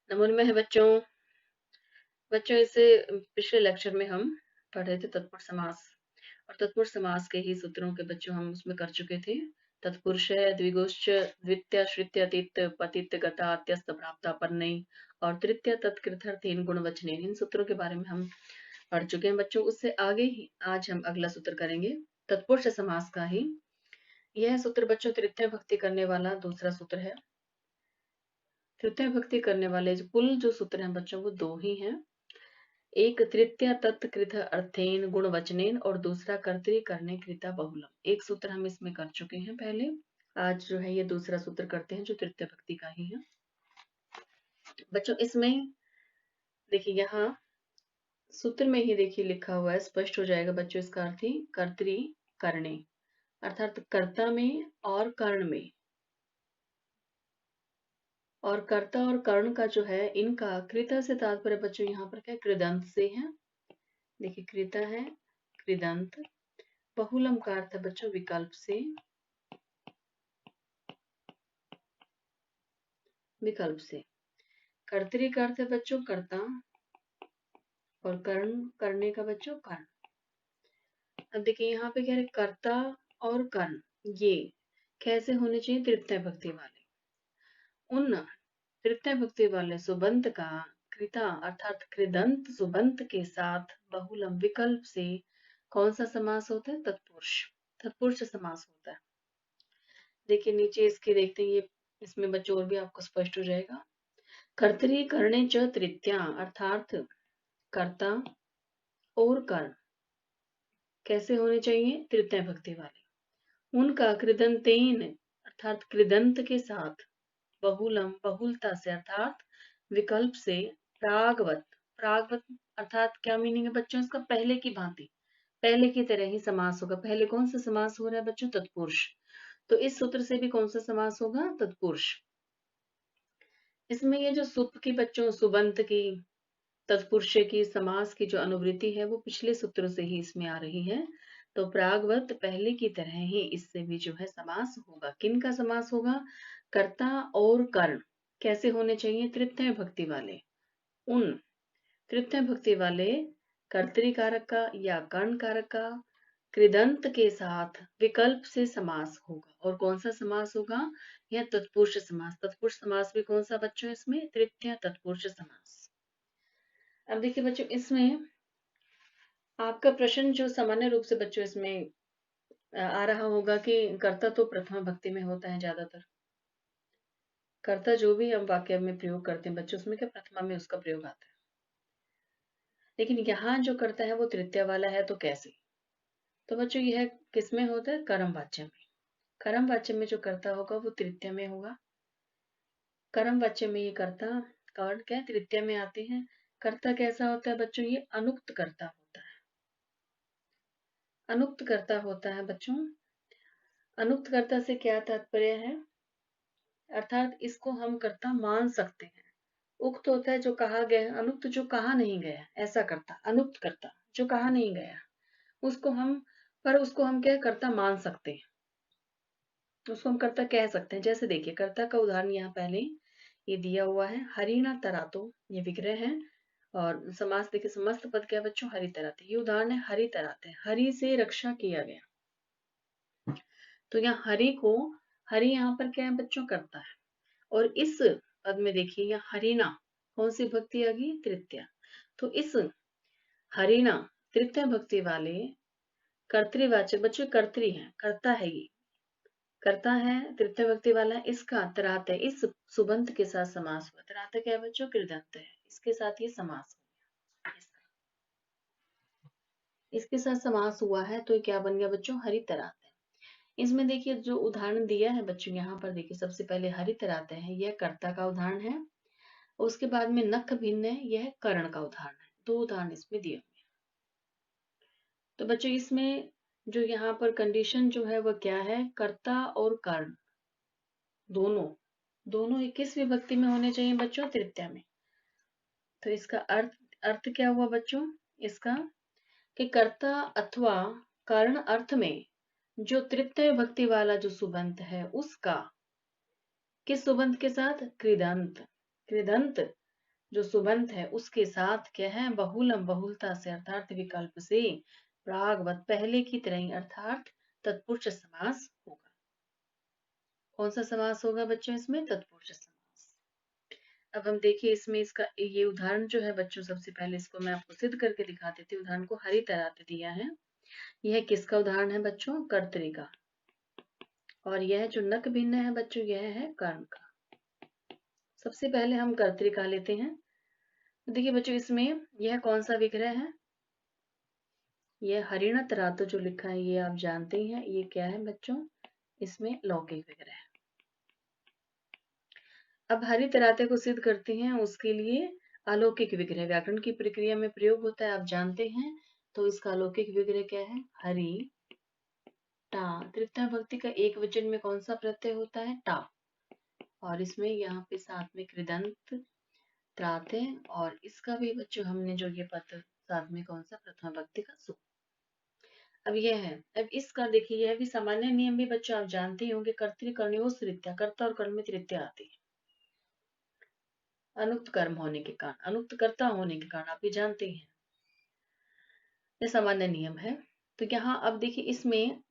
नमूने में है बच्चों। बच्चों इससे पिछले लेक्चर में हम पढ़ रहे थे तत्पुरुष समास और तत्पुरुष समास के ही सूत्रों के बच्चों हम उसमें कर चुके थे। तत्पुरुष है द्विगुश्च द्वितीय श्रित्य अतीत पतित गता अत्यस्त प्राप्तापन्नई और तृतीय तत्कृथर्थीन गुणवचनेन, इन सूत्रों के बारे में हम पढ़ चुके हैं बच्चों। उससे आगे ही आज हम अगला सूत्र करेंगे तत्पुरुष समास का ही। यह सूत्र बच्चों तृतीय भक्ति करने वाला दूसरा सूत्र है। तृतीय भक्ति करने वाले कुल जो सूत्र हैं बच्चों वो दो ही हैं। एक तृतीय तत्कृत अर्थेन गुणवचनेन और दूसरा कर्तरी करने कृता बहुलम। एक सूत्र हम इसमें कर चुके हैं पहले। आज जो है ये दूसरा सूत्र करते हैं जो तृतीय भक्ति का ही है बच्चों। इसमें देखिए यहाँ सूत्र में ही देखिए लिखा हुआ है, स्पष्ट हो जाएगा बच्चों इसका अर्थ ही कर्तरी करने, अर्थात कर्ता में और कर्ण में। और कर्ता और कर्ण का जो है इनका कृता से तात्पर्य बच्चों यहाँ पर क्या कृदंत से है। देखिए कृता है कृदंत, बहुलम का अर्थ है बच्चों विकल्प से, विकल्प से। कर्तरी का अर्थ है बच्चों कर्ता और कर्ण करने का बच्चों कर्ण। अब देखिए यहाँ पे क्या है कर्ता और कर्ण, ये कैसे होने चाहिए तृतीय भक्ति वाले। उन तृतीय भक्ति वाले सुबंत का कृता अर्थात कृदंत सुबंत के साथ बहुलम विकल्प से कौन सा समास होता है तत्पुरुष, तत्पुरुष समास होता है। देखिए नीचे इसके देखते हैं, ये इसमें बच्चों और भी आपको स्पष्ट हो जाएगा। कर्तरी करणे च तृतीया अर्थात कर्ता और कर्ण कैसे होने चाहिए तृतीय भक्ति वाले। उनका कृदंतेन अर्थात कृदंत के साथ, बहुलम बहुलता से अर्थात विकल्प से, प्रागवत, प्रागवत अर्थात क्या मीनिंग है बच्चों इसका पहले की भांति, पहले की तरह ही समास होगा। पहले कौन सा समास हो रहा है बच्चों तत्पुरुष, तो इस सूत्र से भी कौन सा समास होगा तत्पुरुष। इसमें ये जो सुप की बच्चों सुबंत की तत्पुरुष की समास की जो अनुवृत्ति है वो पिछले सूत्रों से ही इसमें आ रही है। तो प्रागवत पहले की तरह ही इससे भी जो है समास होगा। किन का समास होगा कर्ता और कर्ण कैसे होने चाहिए तृतीय भक्ति वाले। उन तृतीय भक्ति वाले कर्तरी कारक का या कर्ण कारक का कृदंत के साथ विकल्प से समास होगा। और कौन सा समास होगा यह तत्पुरुष समास। तत्पुरुष समास भी कौन सा बच्चों इसमें तृतीय तत्पुरुष समास। अब देखिए बच्चों इसमें आपका प्रश्न जो सामान्य रूप से बच्चों इसमें आ रहा होगा कि कर्ता तो प्रथमा भक्ति में होता है ज्यादातर। कर्ता जो भी हम वाक्य में प्रयोग करते हैं बच्चों उसमें क्या प्रथमा में उसका प्रयोग आता है। लेकिन यहाँ जो कर्ता है वो तृतीय वाला है, तो कैसे। तो बच्चों यह किस में होता है कर्म वाच्य में। कर्म वाच्य में जो कर्ता होगा वो तृतीय में होगा। कर्म वाच्य में ये कर्ता कर्ण क्या तृतीय में आते हैं। कर्ता कैसा होता है बच्चों ये अनुक्त कर्ता होता है। अनुक्त कर्ता होता है बच्चों। अनुक्त कर्ता से क्या तात्पर्य है, अर्थात इसको हम कर्ता मान सकते हैं। उक्त होता है जो कहा गया है, अनुक्त जो कहा नहीं गया, ऐसा कर्ता अनुक्त कर्ता जो कहा नहीं गया उसको हम, पर उसको हम क्या कर्ता मान सकते हैं, उसको हम कर्ता कह सकते हैं। जैसे देखिए कर्ता का उदाहरण यहाँ पहले ये दिया हुआ है, हरिणा तरातो, ये विग्रह है। और समास देखिए समस्त पद क्या बच्चों हरि तराते, ये उदाहरण है हरि तराते, हरि से रक्षा किया गया। तो यहाँ हरि को, हरि यहाँ पर क्या है बच्चों करता है। और इस पद में देखिए यहाँ हरिणा कौन सी भक्ति आ गई तृतीय। तो इस हरिणा तृतीय भक्ति वाले कर्तृवाचक बच्चों कर्तरी है, करता है, ये करता है तृतीय भक्ति वाला, इसका तरात है इस सुबंत के साथ समास हुआ। तरात क्या है बच्चों कृदंत है, इसके साथ ये समास हो गया, इसके साथ समास हुआ है तो क्या बन गया बच्चों हरि तरात है। इसमें देखिए जो उदाहरण दिया है बच्चों यहाँ पर देखिए सबसे पहले हरि तराते हैं, यह कर्ता का उदाहरण है। उसके बाद में नख भिन्न है, यह कर्ण का उदाहरण है। दो उदाहरण इसमें दिए हुए हैं। तो बच्चों इसमें जो यहाँ पर कंडीशन जो है वह क्या है, कर्ता और कर्ण दोनों, दोनों ही किस विभक्ति में होने चाहिए बच्चों तृतीय में। तो इसका अर्थ, अर्थ क्या हुआ बच्चों इसका कि कर्ता अथवा कर्ण अर्थ में जो तृतीय भक्ति वाला जो सुबंत है उसका किस सुबंत के साथ कृदंत, कृदंत जो सुबंत है उसके साथ क्या है, बहुलम बहुलता से अर्थात विकल्प से, प्रागवत पहले की तरह ही अर्थात तत्पुरुष समास होगा। कौन सा समास होगा बच्चों इसमें, तत्पुरुष समास। अब हम देखिए इसमें इसका ये उदाहरण जो है बच्चों, सबसे पहले इसको मैं आपको सिद्ध करके दिखा देती हूँ। उदाहरण को हरी तरह से दिया है। यह किसका उदाहरण है बच्चों, कर्तरी का। और यह जो नक भिन्न है बच्चों, यह है कर्ण का। सबसे पहले हम कर्तरी का लेते हैं। देखिए बच्चों इसमें यह कौन सा विग्रह है, यह हरिण तरातु जो लिखा है ये आप जानते ही हैं, ये क्या है बच्चों, इसमें लौकिक विग्रह है। अब हरि तराते को सिद्ध करते हैं, उसके लिए अलौकिक विग्रह व्याकरण की प्रक्रिया में प्रयोग होता है, आप जानते हैं। तो इसका अलौकिक विग्रह क्या है, हरि टा। तृतीया भक्ति का एक वचन में कौन सा प्रत्यय होता है, टा। और इसमें यहाँ पे साथ में कृदंत त्राते, और इसका भी बच्चों हमने जो ये पद साथ में कौन सा, प्रथमा भक्ति का सु। अब यह है, अब इसका देखिए यह भी सामान्य नियम भी बच्चों आप जानते ही होंगे, कर्तृकर्णयों तृतीया, कर्ता और कर्म में तृतीया आती है। अनुक्त कर्म होने के कारण, अनुक्त कर्ता होने के कारण आप ये जानते हैं, ये सामान्य नियम है। तो यहाँ अब देखिए इसमें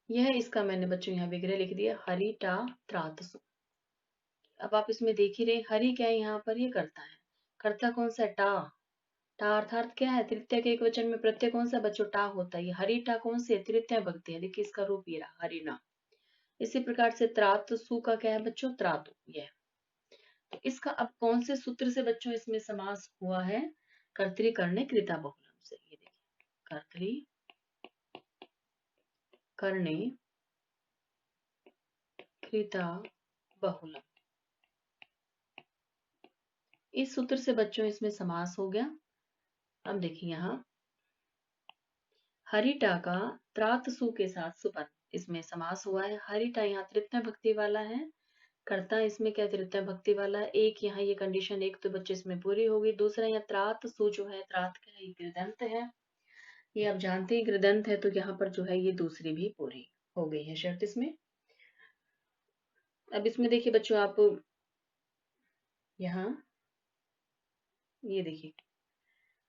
यह इसका मैंने बच्चों यहाँ विग्रह लिख दिया, हरि टा त्रातसु। अब आप इसमें देख ही रहे, हरि क्या है यहाँ पर, ये करता है। कर्ता कौन सा है, टा। टा अर्थात क्या है, तृतीय के एक वचन में प्रत्यय कौन सा बच्चों, टा होता है। हरि टा कौन सी है, तृतीय भक्ति है। देखिए इसका रूप ये रहा, हरिना। इसी प्रकार से त्रात सु का क्या है बच्चों, त्रातु। यह तो इसका अब कौन से सूत्र से बच्चों इसमें समास हुआ है, कर्तृकर्णे कृता बहुलम से। ये देखिए कर्तृकर्णे कृता बहुलम, इस सूत्र से बच्चों इसमें समास हो गया। अब देखिए यहाँ हरिटा का त्रातसु के साथ सुपन, इसमें समास हुआ है। हरिटा यहाँ तृतीय भक्ति वाला है, कर्ता इसमें क्या तृतीय भक्ति वाला है। एक यहाँ ये कंडीशन एक तो बच्चे इसमें पूरी होगी। दूसरा यहाँ त्रातसु जो है, त्रात क्या है, कृदंत है। ये आप जानते हैं कृदंत है, तो यहाँ पर जो है ये दूसरी भी पूरी हो गई है शर्त इसमें। अब इसमें देखिए बच्चों आप यहाँ ये देखिए,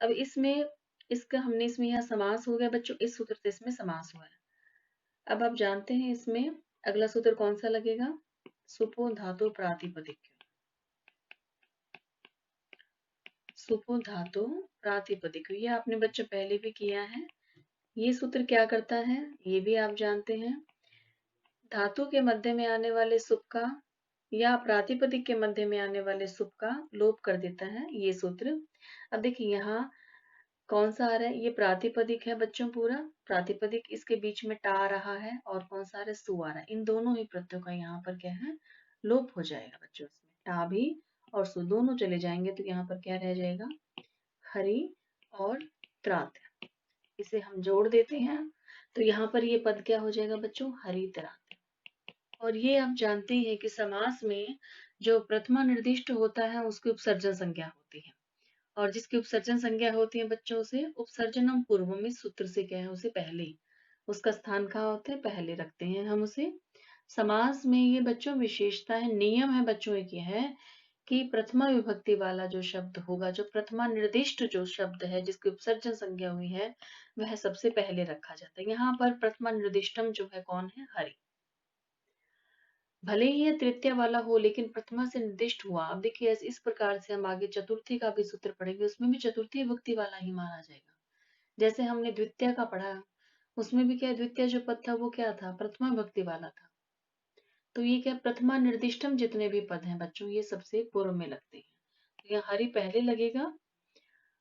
अब इसमें इसका हमने इसमें यहाँ समास हो गया बच्चों, इस सूत्र से इसमें समास हुआ है। अब आप जानते हैं इसमें अगला सूत्र कौन सा लगेगा, सुपो धातु प्रातिपदिक। सुपो धातु प्रातिपदिक, ये आपने बच्चों पहले भी किया है। ये सूत्र क्या करता है, ये भी आप जानते हैं। धातु के मध्य में आने वाले सुप का या प्रातिपदिक के मध्य में आने वाले सुप का लोप कर देता है ये सूत्र। अब देखिए यहाँ कौन सा आ रहा है, ये प्रातिपदिक है बच्चों, पूरा प्रातिपदिक, इसके बीच में टा आ रहा है और कौन सा आ रहा है, सु आ रहा है। इन दोनों ही प्रत्ययों का यहाँ पर क्या है, लोप हो जाएगा बच्चों। इसमें टा भी और सु दोनों चले जाएंगे, तो यहाँ पर क्या रह जाएगा, हरि और त्रात। इसे हम जोड़ देते हैं, तो यहाँ पर ये पद क्या हो जाएगा बच्चों, हरि त्रात। और ये आप जानते हैं कि समास में जो प्रथमा निर्दिष्ट होता है उसकी उपसर्जन संज्ञा होती है, और जिसकी उपसर्जन संज्ञा होती है बच्चों, से उपसर्जनम पूर्वम, इस सूत्र से क्या है, उसे पहले, उसका स्थान कहाँ होता है, पहले रखते हैं हम उसे। समास में ये बच्चों विशेषता है, नियम है बच्चों, एक ये है कि प्रथमा विभक्ति वाला जो शब्द होगा, जो प्रथमा निर्दिष्ट जो शब्द है जिसकी उपसर्जन संज्ञा हुई है, वह सबसे पहले रखा जाता है। यहाँ पर प्रथमा निर्दिष्टम जो है कौन है, हरि। भले ही यह तृतीय वाला हो लेकिन प्रथमा से निर्दिष्ट हुआ। अब देखिए इस प्रकार से हम आगे चतुर्थी का भी सूत्र पढ़ेंगे, उसमें भी चतुर्थी विभक्ति वाला ही माना जाएगा। जैसे हमने द्वितीय का पढ़ा, उसमें भी क्या द्वितीय जो पद था वो क्या था, प्रथमा विभक्ति वाला था। तो ये क्या, प्रथमा निर्दिष्टम जितने भी पद हैं बच्चों, ये सबसे पूर्व में लगते हैं। तो यहाँ हरि पहले लगेगा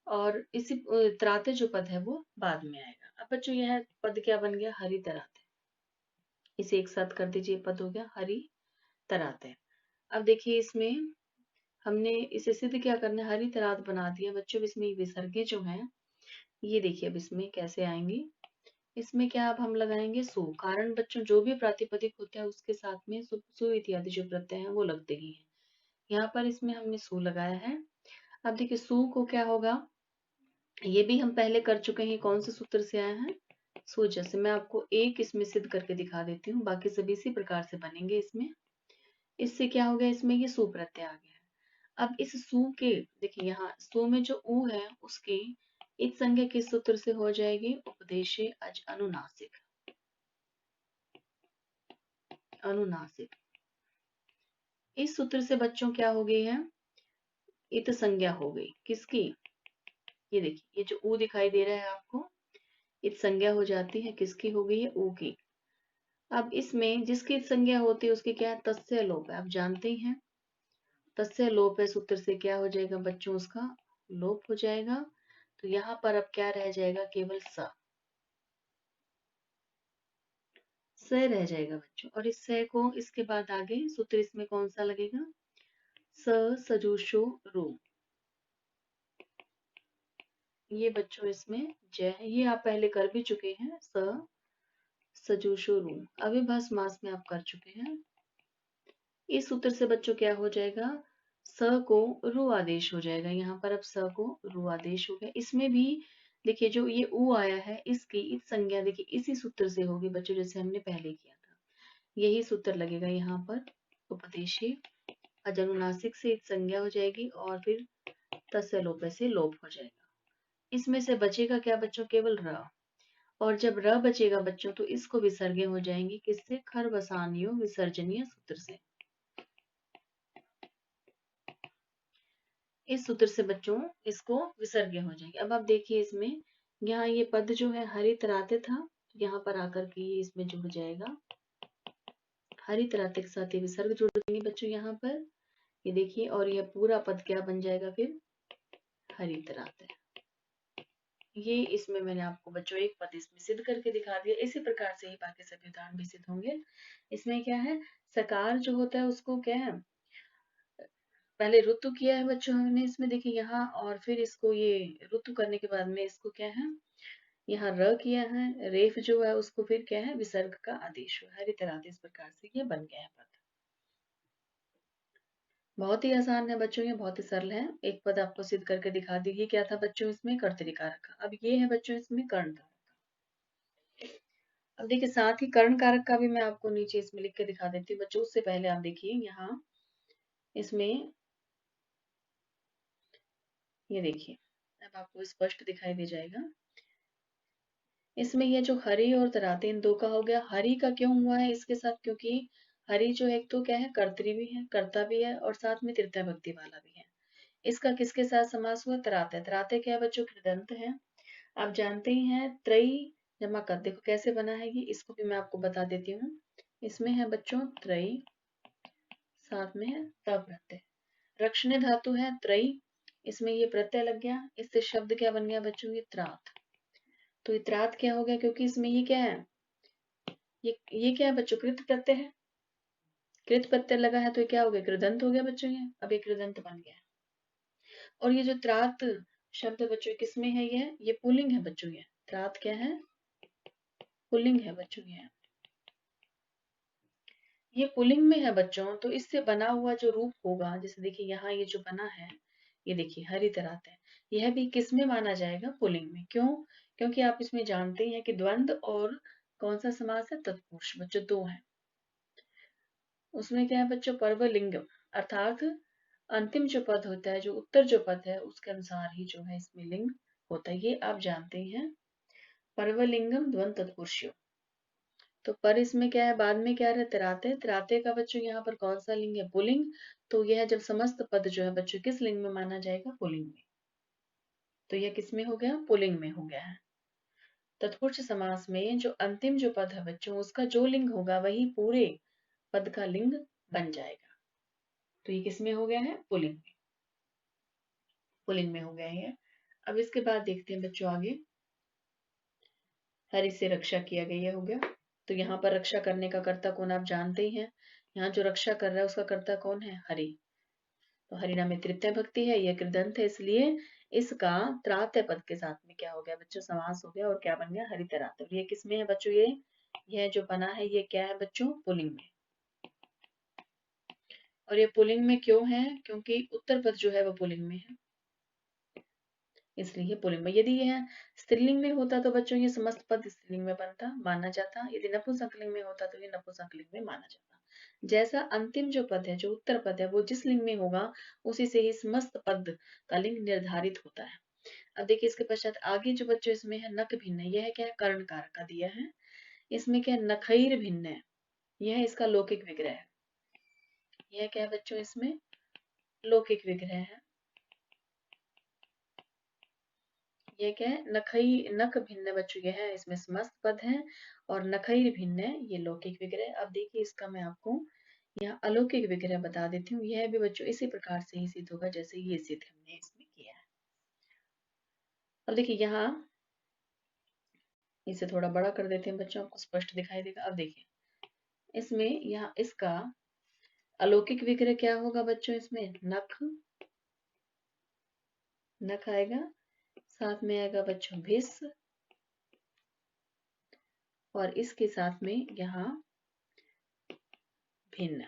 और इसी त्राते जो पद है वो बाद में आएगा। अब बच्चों यह पद क्या बन गया, हरि तराते। इसे एक साथ कर दीजिए, पद हो गया हरि तराते। अब देखिए इसमें हमने इसे सिद्ध क्या करना है, हरि तरात बना दिया बच्चों। इसमें विसर्गे जो हैं ये देखिए अब इसमें कैसे आएंगी, इसमें क्या अब हम लगाएंगे सु। कारण बच्चों जो भी प्रातिपदिक होता है उसके साथ में सु इत्यादि जो प्रत्यय हैं वो लगते ही हैं। यहाँ पर इसमें हमने सु लगाया है। अब देखिए सु को क्या होगा, ये भी हम पहले कर चुके हैं, कौन से सूत्र से आया है, सु। जैसे मैं आपको एक इसमें सिद्ध करके दिखा देती हूँ, बाकी सभी इसी प्रकार से बनेंगे। इसमें इससे क्या हो गया, इसमें ये सु प्रत्यय आ गया है। अब इस सु के देखिए यहाँ सु में जो ऊ है उसकी इत संज्ञा किस सूत्र से हो जाएगी? उपदेशे अज अनुनासिक। अनुनासिक इस सूत्र से बच्चों क्या हो गई है? इत संज्ञा हो गई किसकी? ये देखिए ये जो ऊ दिखाई दे रहा है आपको, इत संज्ञा हो जाती है, किसकी हो गई है? ऊ की। अब इसमें जिसकी इत संज्ञा होती है उसकी क्या है? तस्य लोप है। आप जानते ही हैं तस्य लोप है सूत्र से क्या हो जाएगा बच्चों? उसका लोप हो जाएगा। तो यहाँ पर अब क्या रह जाएगा? केवल स रह जाएगा बच्चों। और इस स को इसके बाद आगे सूत्र इसमें कौन सा लगेगा? स सजुषो रू। ये बच्चों इसमें जय है, ये आप पहले कर भी चुके हैं। स सजुषो रू अविभा समास में आप कर चुके हैं। इस सूत्र से बच्चों क्या हो जाएगा? स को रु आदेश हो जाएगा। यहाँ पर अब स को रु आदेश हो गया। इसमें भी देखिए जो ये उ आया है इसकी इस संज्ञा देखिए इसी सूत्र से होगी बच्चों, जैसे हमने पहले किया था। यही सूत्र लगेगा यहाँ पर। उपदेशी अजनुनासिक से इत संज्ञा हो जाएगी और फिर तस्य लोप से लोप हो जाएगा। इसमें से बचेगा क्या बच्चों? केवल र। और जब र बचेगा बच्चों तो इसको विसर्गे हो जाएंगी किससे? खरवसानियो विसर्जनीय सूत्र से। इस सूत्र से बच्चों इसको विसर्ग हो जाएगी। अब आप देखिए इसमें यहाँ ये पद जो है हरित राते था, यहाँ पर आकर के ये इसमें जुड़ जाएगा। हरित राते के साथ ये विसर्ग जुड़ देंगे बच्चों यहाँ पर। ये देखिए और यह पूरा पद क्या बन जाएगा फिर? हरित राते। ये इसमें मैंने आपको बच्चों एक पद इसमें सिद्ध करके दिखा दिया। इसी प्रकार से ही बाकी सभी उदाहरण भी सिद्ध होंगे। इसमें क्या है? सकार जो होता है उसको क्या है? पहले ऋतु किया है बच्चों हमने इसमें देखिए यहाँ, और फिर इसको ये ऋतु करने के बाद में इसको क्या है? यहाँ र किया है। रेफ जो है उसको फिर क्या है? विसर्ग का आदेश हुआ है। हरित इस प्रकार से ये बन गया है पद। बहुत ही आसान है बच्चों, ये बहुत ही सरल है। एक पद आपको सिद्ध करके दिखा दी। ये क्या था बच्चों? इसमें कर्तरिकारक का। अब ये है बच्चों इसमें कर्ण कारक। अब देखिए साथ ही कर्ण कारक का भी मैं आपको नीचे इसमें लिख के दिखा देती हूँ बच्चों। उससे पहले आप देखिए यहाँ इसमें ये देखिए अब आपको स्पष्ट दिखाई दे जाएगा। इसमें ये जो हरि और तराते इन दो का हो गया। हरि का क्यों हुआ है इसके साथ? क्योंकि हरि जो एक तो क्या है? कर्त्री भी है, कर्ता भी है और साथ में तृतीया भक्ति वाला भी है। इसका किसके साथ समास हुआ? तराते। तराते क्या है बच्चों? कृदंत है। आप जानते ही हैं त्रयी जमा कर। देखो कैसे बना है ये, इसको भी मैं आपको बता देती हूँ। इसमें है बच्चों त्रयी, साथ में है त प्रत्यय। रक्षण धातु है त्रयी, इसमें ये प्रत्यय लग गया। इससे शब्द क्या बन गया बच्चों? ये त्रात। तो इतरात क्या हो गया? क्योंकि इसमें ये क्या है? ये क्या है बच्चों? कृत प्रत्यय है। कृत प्रत्यय लगा है तो ये क्या हो गया? कृदंत हो गया बच्चों। अब ये कृदंत बन गया। और ये जो त्रात शब्द बच्चों किसमें है? ये पुल्लिंग है बच्चों। ये त्रात क्या है? पुल्लिंग है बच्चों। ये पुल्लिंग में है बच्चों। तो इससे बना हुआ जो रूप होगा, जैसे देखिए यहाँ ये जो बना है, ये देखिए हरितरात है, यह भी किस में माना जाएगा? पुल्लिंग में। क्यों? क्योंकि आप इसमें जानते हैं कि द्वंद्व और कौन सा समास है? तत्पुरुष बच्चों दो है। उसमें क्या है बच्चों? पर्वलिंगम, अर्थात अंतिम जो पद होता है, जो उत्तर जो पद है उसके अनुसार ही जो है इसमें लिंग होता है। ये आप जानते हैं। पर्वलिंगम द्वंद तत्पुरुषो। तो पर इसमें क्या है? बाद में क्या रहे? तिराते। तिराते का बच्चों यहाँ पर कौन सा लिंग है? पुल्लिंग। तो यह जब समस्त पद जो है बच्चों किस लिंग में माना जाएगा? पुल्लिंग में। तो यह किस में हो गया? पुल्लिंग में हो गया है। तत्पुरुष समास में जो अंतिम जो पद है बच्चों उसका जो लिंग होगा वही पूरे पद का लिंग बन जाएगा। तो ये किस में हो गया है? पुल्लिंग में। पुल्लिंग में हो गया है। अब इसके बाद देखते हैं बच्चों आगे। हरि से रक्षा किया गया, हो गया। तो यहाँ पर रक्षा करने का कर्ता कौन? आप जानते ही हैं। यहाँ जो रक्षा कर रहा है उसका कर्ता कौन है? हरि। तो हरिनाम में तृतीय भक्ति है, यह कृदंत है, इसलिए इसका त्रात्य पद के साथ में क्या हो गया बच्चों? समास हो गया और क्या बन गया? हरितरात। ये किसमें है बच्चों? यह जो बना है ये क्या है बच्चों? पुल्लिंग में। और ये पुल्लिंग में क्यों है? क्योंकि उत्तर पद जो है वो पुल्लिंग में है, इसलिए पुल्लिंग में। यदि यह स्त्रीलिंग में होता तो बच्चों ये समस्त पद स्त्रीलिंग में बनता, माना जाता। यदि नपुंसकलिंग में होता तो ये नपुंसकलिंग में माना जाता। जैसा अंतिम जो पद है, जो उत्तर पद है, वो जिस लिंग में होगा उसी से ही समस्त पद का लिंग निर्धारित होता है। अब देखिए इसके पश्चात आगे जो बच्चों इसमें है नक भिन्न, यह क्या है, कर्ण कारक का दिया है। इसमें क्या है, नखैर भिन्न है, यह इसका लौकिक विग्रह है। यह क्या है बच्चों, इसमें लौकिक विग्रह है। ये क्या है, नख भिन्न बच्चों, यह है इसमें समस्त पद है, और नखैर भिन्न है, ये लौकिक विग्रह। अब देखिए इसका मैं आपको यहाँ अलौकिक विग्रह बता देती हूँ। यह भी बच्चों इसी प्रकार से ही सिद्ध होगा जैसे ये सिद्ध हमने इसमें किया है। अब देखिए यहाँ इसे थोड़ा बड़ा कर देते हैं बच्चों, आपको स्पष्ट दिखाई देगा। अब देखिए इसमें यहाँ इसका अलौकिक विग्रह क्या होगा बच्चों, इसमें नख, नख आएगा, साथ में आएगा बच्चों भिस, और इसके साथ में यहाँ भिन्न,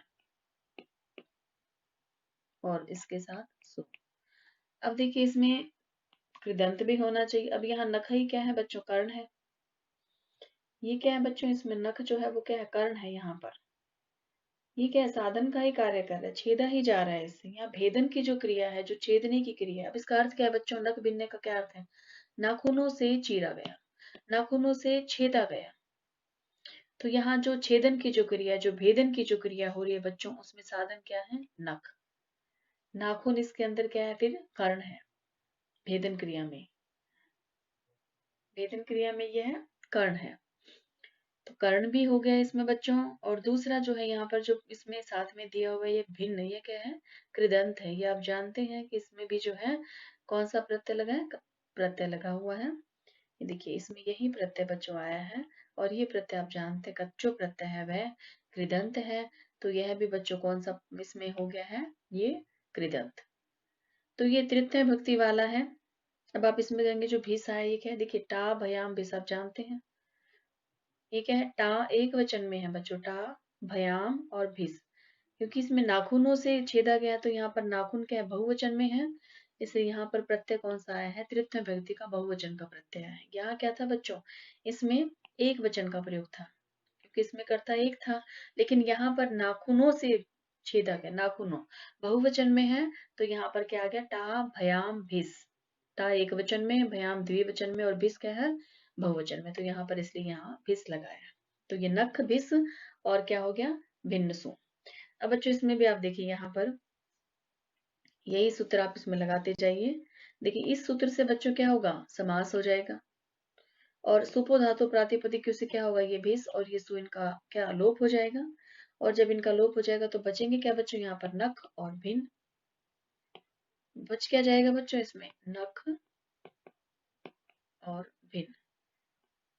और इसके साथ सु। अब देखिए इसमें कृदंत भी होना चाहिए। अब यहाँ नख ही क्या है बच्चों, कर्ण है। ये क्या है बच्चों, इसमें नख जो है वो क्या है, कर्ण है। यहाँ पर ये क्या है, साधन का ही कार्य कर रहा है, छेदा ही जा रहा है इससे। यहाँ भेदन की जो क्रिया है, जो छेदने की क्रिया है। अब इसका अर्थ क्या है बच्चों, नख भिन्न का क्या अर्थ है, नाखूनों से चीरा गया, नाखूनों से छेदा गया। तो यहाँ जो छेदन की जो क्रिया, जो भेदन की जो क्रिया हो रही है बच्चों, उसमें साधन क्या है, नख। नाखून इसके अंदर क्या है, फिर कर्ण है। भेदन क्रिया में, भेदन क्रिया में यह है कर्ण है। तो कर्ण भी हो गया इसमें बच्चों। और दूसरा जो है यहाँ पर जो इसमें साथ में दिया हुआ है ये भिन्न, ये क्या है, कृदंत है। ये आप जानते हैं कि इसमें भी जो है कौन सा प्रत्यय लगा है, प्रत्यय लगा हुआ है। ये देखिए इसमें यही प्रत्यय बच्चों आया है, और ये प्रत्यय आप जानते हैं कच्चो प्रत्यय है, वह कृदंत है। तो यह भी बच्चों कौन सा इसमें हो गया है, ये कृदंत। तो ये तृतीय भक्ति वाला है। अब आप इसमें देंगे जो भीस है, ये क्या है, देखिए टा भयाम भिस, आप जानते हैं ये क्या है, टा एक वचन में है बच्चों, टा भयाम और भिस। क्योंकि इसमें नाखूनों से छेदा गया, तो यहाँ पर नाखून क्या है, बहुवचन में है। इसलिए यहाँ पर प्रत्यय कौन सा आया है, तृतीय व्यक्ति का बहुवचन का प्रत्यय है। यहाँ क्या था बच्चों, इसमें एक वचन का प्रयोग था, क्योंकि इसमें कर्ता एक था। लेकिन यहाँ पर नाखूनों से छेदा गया, नाखूनों बहुवचन में है, तो यहाँ पर क्या आ गया, टा भयाम भिस। टा एक वचन में, भयाम द्विवचन में, और भिस क्या है, बहुवचन में। तो यहाँ पर इसलिए यहाँ भिस लगाया। तो ये नख भिस, और क्या हो गया, भिन्न सु। अब बच्चों इसमें भी आप देखिए यहाँ पर यही सूत्र आप इसमें लगाते जाइए। देखिए इस सूत्र से बच्चों क्या होगा, समास हो जाएगा। और सुपो धातु प्रातिपदिक से क्या होगा, ये भिस और ये सु, इनका क्या लोप हो जाएगा। और जब इनका लोप हो जाएगा तो बचेंगे क्या बच्चों, यहाँ पर नख और भिन्न। बच क्या जाएगा बच्चों, इसमें नख और भिन्न।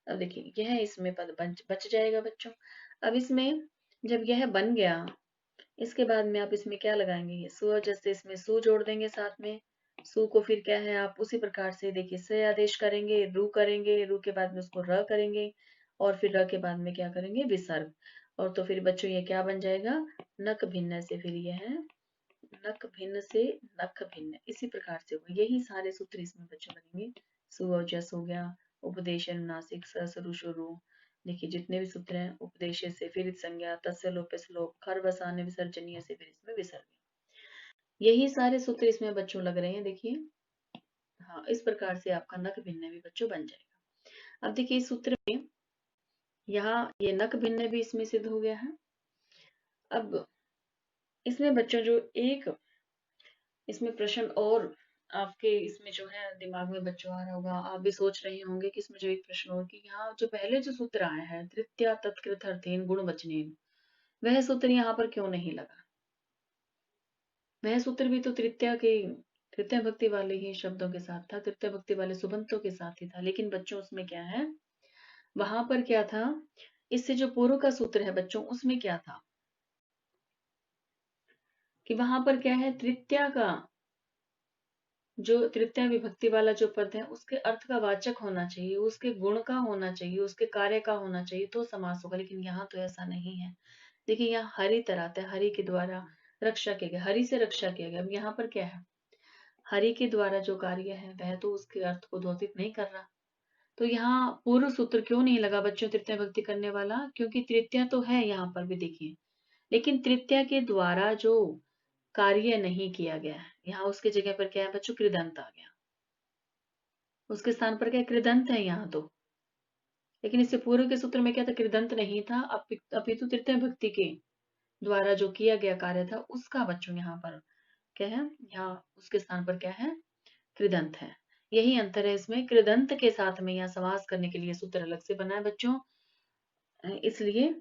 अब देखिए यह इसमें पद बच जाएगा बच्चों। अब इसमें जब यह बन गया, इसके बाद में आप इसमें क्या लगाएंगे, ये सु, जैसे इसमें सु जोड़ देंगे साथ में। सु को फिर क्या है, आप उसी प्रकार से देखिए से आदेश करेंगे, रू करेंगे, रू के बाद में उसको र करेंगे, और फिर र के बाद में क्या करेंगे, विसर्ग। और तो फिर बच्चों ये क्या बन जाएगा, नक भिन्न से, फिर ये है नक भिन्न से नख भिन्न। इसी प्रकार से होगा, यही सारे सूत्र इसमें बच्चों बनेंगे। सु और जस हो गया, उपदेश अनुनासिक स सरु शुरु। देखिए जितने भी सूत्र हैं, उपदेश से फिर संज्ञा, तस्य लोप श्लोक, खर बसाने विसर्जनीय से फिर इसमें विसर्ग। यही सारे सूत्र इसमें बच्चों लग रहे हैं, देखिए। हाँ, इस प्रकार से आपका नक भिन्न भी बच्चों बन जाएगा। अब देखिए इस सूत्र में यहाँ ये नक भिन्न भी इसमें सिद्ध हो गया है। अब इसमें बच्चों जो एक इसमें प्रश्न और आपके इसमें जो है दिमाग में बच्चों आ रहा होगा, आप भी सोच रहे होंगे कि इसमें जो एक प्रश्न और कि यहाँ जो पहले जो सूत्र आया है, तृतीया तत्कृत अर्थेन गुण वचनेन, वह सूत्र यहाँ पर क्यों नहीं लगा। वह सूत्र भी तो तृतीय भक्ति वाले ही शब्दों के साथ था, तृतीय भक्ति वाले सुबंतों के साथ ही था। लेकिन बच्चों उसमें क्या है, वहां पर क्या था, इससे जो पूर्व का सूत्र है बच्चों, उसमें क्या था कि वहां पर क्या है, तृतीया का जो तृतीय विभक्ति वाला जो पद है, उसके अर्थ का वाचक होना चाहिए, उसके गुण का होना चाहिए, उसके कार्य का होना चाहिए, तो समास होगा। लेकिन यहाँ तो ऐसा नहीं है। देखिए यहाँ हरि तराता है, हरि के द्वारा रक्षा किया गया, हरि से रक्षा किया गया। अब यहाँ पर क्या है, हरि के द्वारा जो कार्य है वह तो उसके अर्थ को द्योतित नहीं कर रहा। तो यहाँ पूर्व सूत्र क्यों नहीं लगा बच्चों, तृतीय भक्ति करने वाला, क्योंकि तृतीय तो है यहाँ पर भी देखिए, लेकिन तृतीया के द्वारा जो कार्य नहीं किया गया है, यहाँ उसके जगह पर क्या है बच्चों, कृदंत आ गया। उसके स्थान पर क्या कृदंत है यहाँ तो। लेकिन इससे पूर्व के सूत्र में क्या था, कृदंत नहीं था, अपितु तृतीय भक्ति के द्वारा जो किया गया कार्य था उसका बच्चों यहाँ पर क्या है, यहाँ उसके स्थान पर क्या है, कृदंत है। यही अंतर है इसमें, कृदंत के साथ में यहाँ समास करने के लिए सूत्र अलग से बना है बच्चों, इसलिए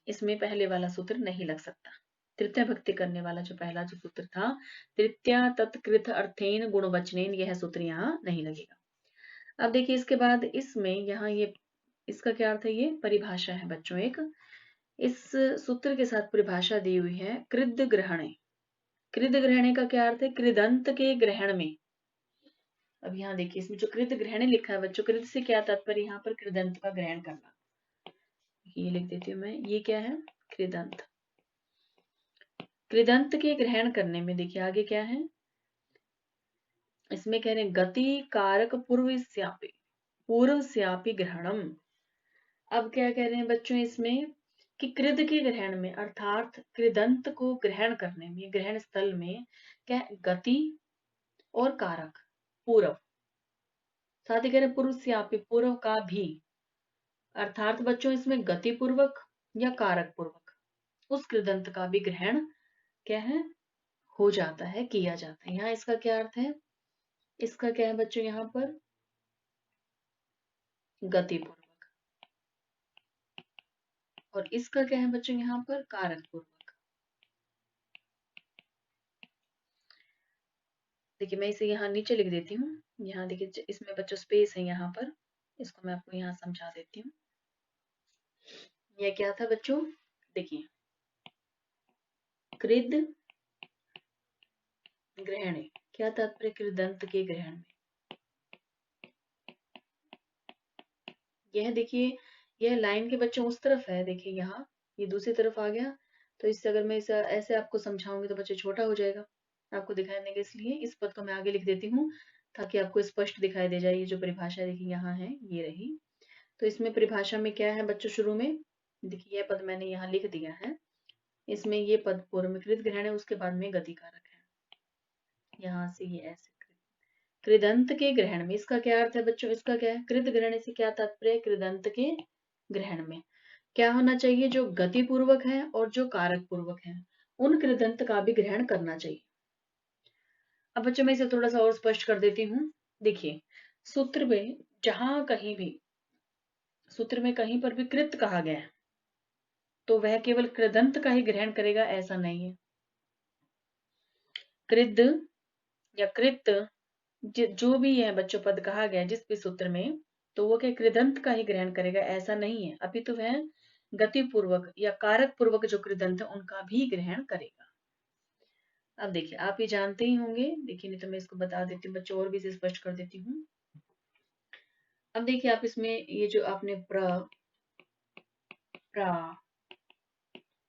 इसमें पहले वाला सूत्र नहीं लग सकता। तृतीय भक्ति करने वाला जो पहला जो सूत्र था, तृतीया तत्कृत अर्थेन गुणवचनेन, यह सूत्र यहाँ नहीं लगेगा। अब देखिए इसके बाद इसमें यहाँ ये इसका क्या अर्थ है, ये परिभाषा है बच्चों एक। इस सूत्र के साथ परिभाषा दी हुई है, कृद ग्रहणे। कृद ग्रहणे का क्या अर्थ है, कृदंत के ग्रहण में। अब यहाँ देखिए इसमें जो कृत ग्रहण लिखा है बच्चों, कृत से क्या तात्पर्य, यहाँ पर कृदंत का ग्रहण करना। ये लिख देती हूँ मैं, ये क्या है, कृदंत। कृदंत के ग्रहण करने में देखिए आगे क्या है, इसमें कह रहे हैं गति कारक पूर्व स्यापी ग्रहणम। अब क्या कह रहे हैं बच्चों इसमें कि कृद के ग्रहण में, अर्थात कृदंत को ग्रहण करने में, ग्रहण स्थल में क्या है, गति और कारक पूर्व, साथ ही कह रहे पूर्व स्यापी, पूर्व का भी, अर्थात बच्चों इसमें गति पूर्वक या कारक पूर्वक उस कृदंत का भी ग्रहण क्या है, हो जाता है, किया जाता है। यहाँ इसका क्या अर्थ है, इसका क्या है बच्चों, यहाँ पर गति पूर्वक, और इसका क्या है बच्चों, यहाँ पर कारक पूर्वक। देखिए मैं इसे यहाँ नीचे लिख देती हूँ, यहाँ देखिए इसमें बच्चों स्पेस है यहाँ पर, इसको मैं आपको यहाँ समझा देती हूँ। यह क्या था बच्चों, देखिए कृद ग्रहण, क्या तात्पर्य, कृदंत के ग्रहण में। यह देखिए यह लाइन के बच्चों उस तरफ है, देखिए यहाँ ये दूसरी तरफ आ गया, तो इससे अगर मैं इसे ऐसे आपको समझाऊंगी तो बच्चे छोटा हो जाएगा आपको दिखाई देंगे, इसलिए इस पद को मैं आगे लिख देती हूँ ताकि आपको स्पष्ट दिखाई दे जाए। ये जो परिभाषा देखिए यहाँ है, ये रही। तो इसमें परिभाषा में क्या है बच्चों, शुरू में देखिए यह पद मैंने यहाँ लिख दिया है, इसमें ये पद पूर्व में कृत ग्रहण है, उसके बाद में गति कारक है, यहाँ से ये ऐसे कृदंत के ग्रहण में। इसका क्या अर्थ है बच्चों, इसका क्या है, कृत ग्रहण से क्या तात्पर्य, कृदंत के ग्रहण में क्या होना चाहिए, जो गति पूर्वक है और जो कारक पूर्वक है उन कृदंत का भी ग्रहण करना चाहिए। अब बच्चों मैं इसे थोड़ा सा और स्पष्ट कर देती हूँ। देखिए सूत्र में जहां कहीं भी, सूत्र में कहीं पर भी कृत कहा गया है तो वह केवल कृदंत का ही ग्रहण करेगा ऐसा नहीं है। कृद या कृत जो भी है बच्चों पद कहा गया जिस भी सूत्र में, तो वो क्या कृदंत का ही ग्रहण करेगा ऐसा नहीं है, अभी तो वह गति पूर्वक या कारक पूर्वक जो कृदंत है उनका भी ग्रहण करेगा। अब देखिए आप ये जानते ही होंगे, देखिए नहीं तो मैं इसको बता देती हूँ बच्चों, और भी इसे स्पष्ट कर देती हूँ। अब देखिए आप इसमें ये जो आपने प्रा,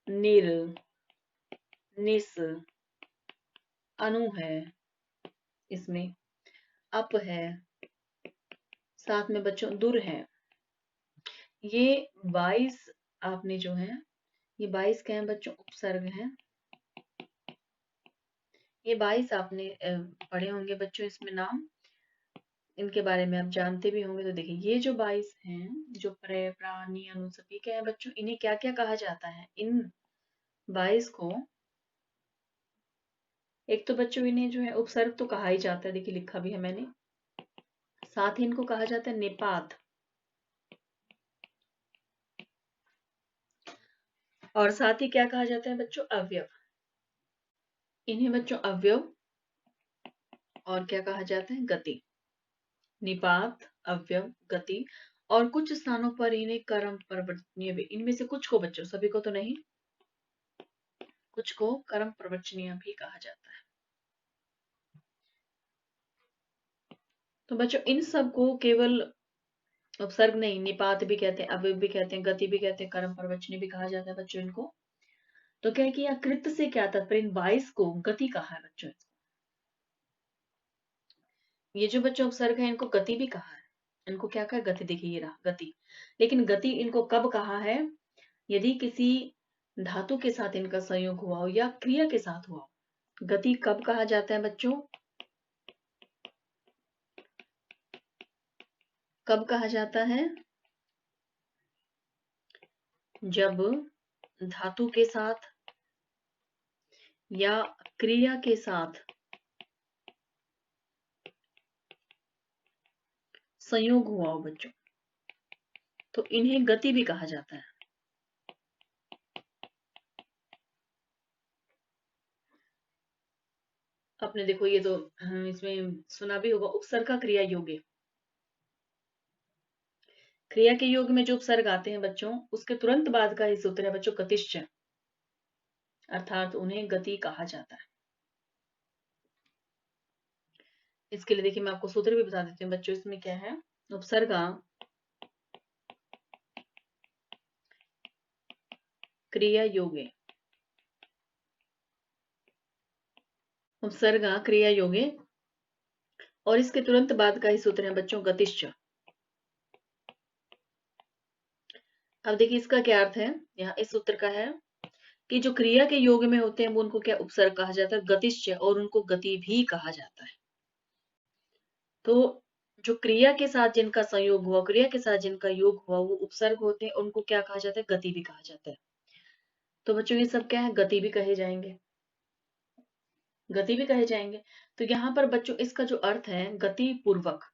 निर, निस, अनु है, इसमें अप है, साथ में बच्चों दुर है, ये 22 आपने जो है, ये 22 क्या है बच्चों, उपसर्ग है। ये 22 आपने पढ़े होंगे बच्चों, इसमें नाम इनके बारे में आप जानते भी होंगे। तो देखिए ये जो 22 हैं, जो प्रे प्राणी अनु सभी क्या है बच्चों, इन्हें क्या क्या कहा जाता है, इन 22 को एक तो बच्चों इन्हें जो है उपसर्ग तो कहा ही जाता है, देखिए लिखा भी है मैंने, साथ ही इनको कहा जाता है निपात, और साथ ही क्या कहा जाता है बच्चों, अवयव। इन्हें बच्चों अवयव और क्या कहा जाता है, गति। निपात, अवयव, गति, और कुछ स्थानों पर इन्हें कर्म प्रवर्तनीय भी, इनमें से कुछ को बच्चों, सभी को तो नहीं, कुछ को कर्म प्रवचनीय भी कहा जाता है। तो बच्चों इन सब को केवल उपसर्ग नहीं, निपात भी कहते हैं, अवयव भी कहते हैं, गति भी कहते हैं, कर्म प्रवचनीय भी कहा जाता है बच्चों इनको। तो क्या है कि यहाँ कृत से क्या तात्पर्य, इन 22 को गति कहा है बच्चों। ये जो बच्चों उपसर्ग है इनको गति भी कहा है, इनको क्या कहा, गति। देखिए ये रहा गति, लेकिन गति इनको कब कहा है, यदि किसी धातु के साथ इनका संयोग हुआ हो या क्रिया के साथ हुआ हो, गति कब कहा जाता है बच्चों? कब कहा जाता है? जब धातु के साथ या क्रिया के साथ संयोग हुआ हो बच्चों, तो इन्हें गति भी कहा जाता है। आपने देखो ये तो इसमें सुना भी होगा, उपसर्ग का क्रिया योग्य। क्रिया के योग में जो उपसर्ग आते हैं बच्चों, उसके तुरंत बाद का ही सूत्र है बच्चों गतिश्च, अर्थात उन्हें गति कहा जाता है। इसके लिए देखिए मैं आपको सूत्र भी बता देती हूँ बच्चों, इसमें क्या है, उपसर्गा क्रिया योगे, उपसर्गा क्रिया योगे, और इसके तुरंत बाद का ही सूत्र है बच्चों गतिश्च। अब देखिए इसका क्या अर्थ है, यहाँ इस सूत्र का है कि जो क्रिया के योग में होते हैं वो उनको क्या उपसर्ग कहा जाता है, गतिश्च, और उनको गति भी कहा जाता है। तो जो क्रिया के साथ जिनका संयोग हुआ, क्रिया के साथ जिनका योग हुआ, वो उपसर्ग होते हैं, उनको क्या कहा जाता है, गति भी कहा जाता है। तो बच्चों ये सब क्या है, गति भी कहे जाएंगे, गति भी कहे जाएंगे। तो यहाँ पर बच्चों इसका जो अर्थ है गति पूर्वक,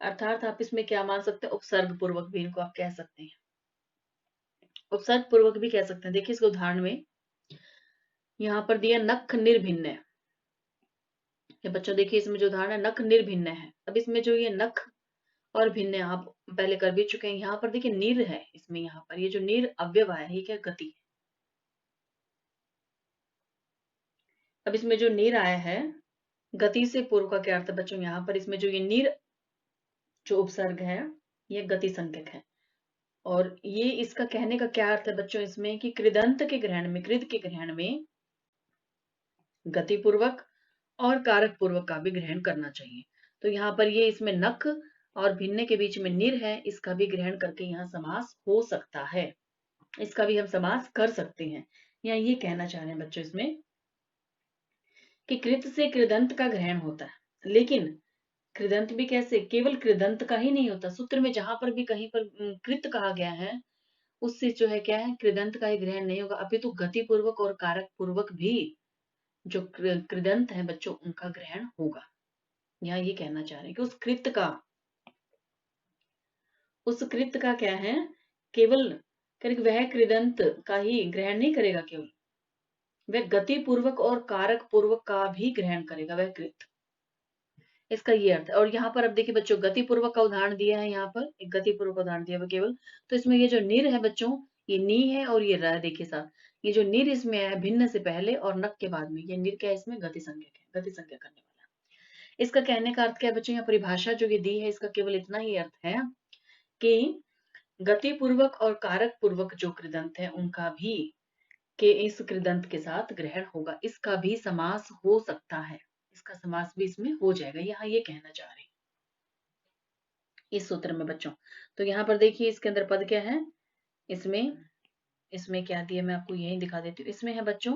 अर्थात आप इसमें क्या मान सकते हैं, उपसर्ग पूर्वक भी इनको आप कह सकते हैं, उपसर्ग पूर्वक भी कह सकते हैं। देखिए इसके उदाहरण में यहाँ पर दिया नख निर्भिन्न, ये बच्चों देखिए इसमें जो उदाहरण है नख निर्भिन्न है। अब इसमें जो ये नख और भिन्न आप पहले कर भी चुके हैं, यहाँ पर देखिए निर है, इसमें यहाँ पर ये जो निर अव्यय आया है ये क्या, गति। अब इसमें जो निर आया है गति से पूर्व का क्या अर्थ है बच्चों, यहाँ पर इसमें जो ये निर जो उपसर्ग है ये गति संज्ञक है। और ये इसका कहने का क्या अर्थ है बच्चों, इसमें कि कृदंत के ग्रहण में, कृद के ग्रहण में गति पूर्वक और कारक पूर्वक का भी ग्रहण करना चाहिए। तो यहाँ पर ये इसमें नख और भिन्न के बीच में निर है, इसका भी ग्रहण करके यहाँ समास हो सकता है, इसका भी हम समास कर सकते हैं। यहाँ ये कहना चाह रहे हैं बच्चों इसमें कि कृत से कृदंत का ग्रहण होता है, लेकिन कृदंत भी कैसे, केवल कृदंत का ही नहीं होता, सूत्र में जहां पर भी कहीं पर कृत कहा गया है उससे जो है क्या है, कृदंत का ही ग्रहण नहीं होगा, अपितु गति पूर्वक और कारक पूर्वक भी जो कृदंत है बच्चों उनका ग्रहण होगा। यहाँ ये कहना चाह रहे हैं कि उस कृत का क्या है, केवल वह कृदंत का ही ग्रहण नहीं करेगा, केवल वह गति पूर्वक और कारक पूर्वक का भी ग्रहण करेगा वह कृत, इसका ये अर्थ है। और यहाँ पर अब देखिए बच्चों गति पूर्वक का उदाहरण दिया है, यहाँ पर एक गति पूर्वक उदाहरण दिया हुआ केवल, तो इसमें ये जो निर है बच्चों, ये नी है और ये र, देखिए साथ ये जो निर इसमें है भिन्न से पहले और नक के बाद में, ये निर क्या है, इसमें गति संज्ञक है, गति संज्ञा करने वाला। इसका कहने का अर्थ क्या है बच्चों, यहाँ परिभाषा जो ये दी है इसका केवल इतना ही अर्थ है कि गति पूर्वक और कारक पूर्वक जो कृदंत है उनका भी के इस कृदंत के साथ ग्रहण होगा, इसका भी समास हो सकता है, इसका समास भी इसमें हो जाएगा, यहाँ ये कहना चाह रहे हैं इस सूत्र में बच्चों। तो यहाँ पर देखिए इसके अंदर पद क्या है, इसमें इसमें क्या दिया मैं आपको यही दिखा देती हूँ, इसमें है बच्चों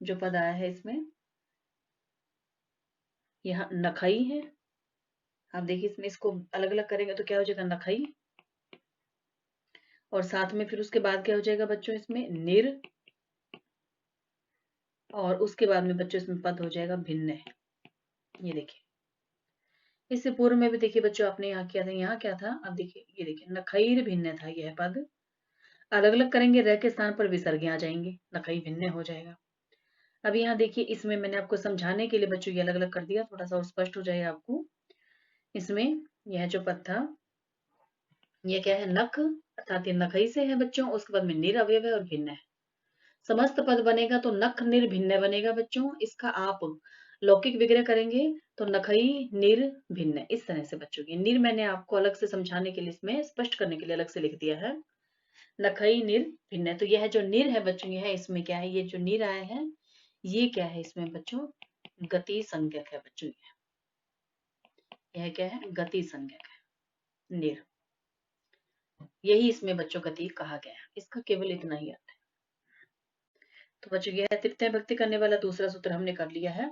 जो पद आया है इसमें, यहाँ नखई है। आप देखिए इसमें इसको अलग अलग करेंगे तो क्या हो जाएगा, नखई, और साथ में फिर उसके बाद क्या हो जाएगा बच्चों, इसमें निर, और उसके बाद में बच्चों इसमें पद हो जाएगा भिन्न। ये देखिए इससे पूर्व में भी देखिए बच्चों आपने यहाँ किया था, यहाँ क्या था, अब देखिए ये देखिए नखैर भिन्न था यह पद, अलग अलग करेंगे र के स्थान पर विसर्ग आ जाएंगे, नखई भिन्न हो जाएगा। अब यहाँ देखिए इसमें मैंने आपको समझाने के लिए बच्चों ये अलग अलग कर दिया, थोड़ा सा और स्पष्ट हो जाएगा आपको। इसमें यह जो पद था ये क्या है, नख, अर्थात ये नखई से है बच्चों, उसके बाद में निर अवयव है और भिन्न है, समस्त पद बनेगा तो नख निर भिन्न बनेगा बच्चों। इसका आप लौकिक विग्रह करेंगे तो नखई निर भिन्न, इस तरह से बच्चों की निर मैंने आपको अलग से समझाने के लिए, इसमें स्पष्ट करने के लिए अलग से लिख दिया है, नखई निर भिन्न। तो यह जो निर है बच्चों, यह इसमें क्या है, ये जो निर आया है ये क्या है इसमें बच्चों, गति संज्ञक है बच्चों, यह क्या है, गति संज्ञक है निर, यही इसमें बच्चों गति कहा गया है, इसका केवल इतना ही अर्थ है। तो बच्चों यह है तृतीय विभक्ति करने वाला दूसरा सूत्र हमने कर लिया है।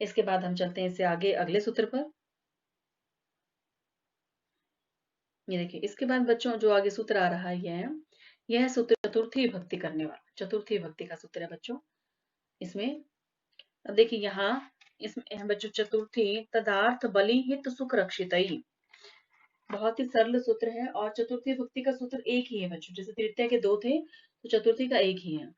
इसके बाद हम चलते हैं इससे आगे अगले सूत्र पर। ये देखिए इसके बाद बच्चों जो आगे सूत्र आ रहा है यह सूत्र चतुर्थी विभक्ति करने वाला, चतुर्थी विभक्ति का सूत्र है बच्चों। इसमें अब देखिए यहाँ इसमें है बच्चों चतुर्थी तदार्थ बलि हित सुख रक्षितई। बहुत ही सरल सूत्र है और चतुर्थी विभक्ति का सूत्र एक ही है बच्चों, जैसे तृतीय के दो थे तो चतुर्थी का एक ही है।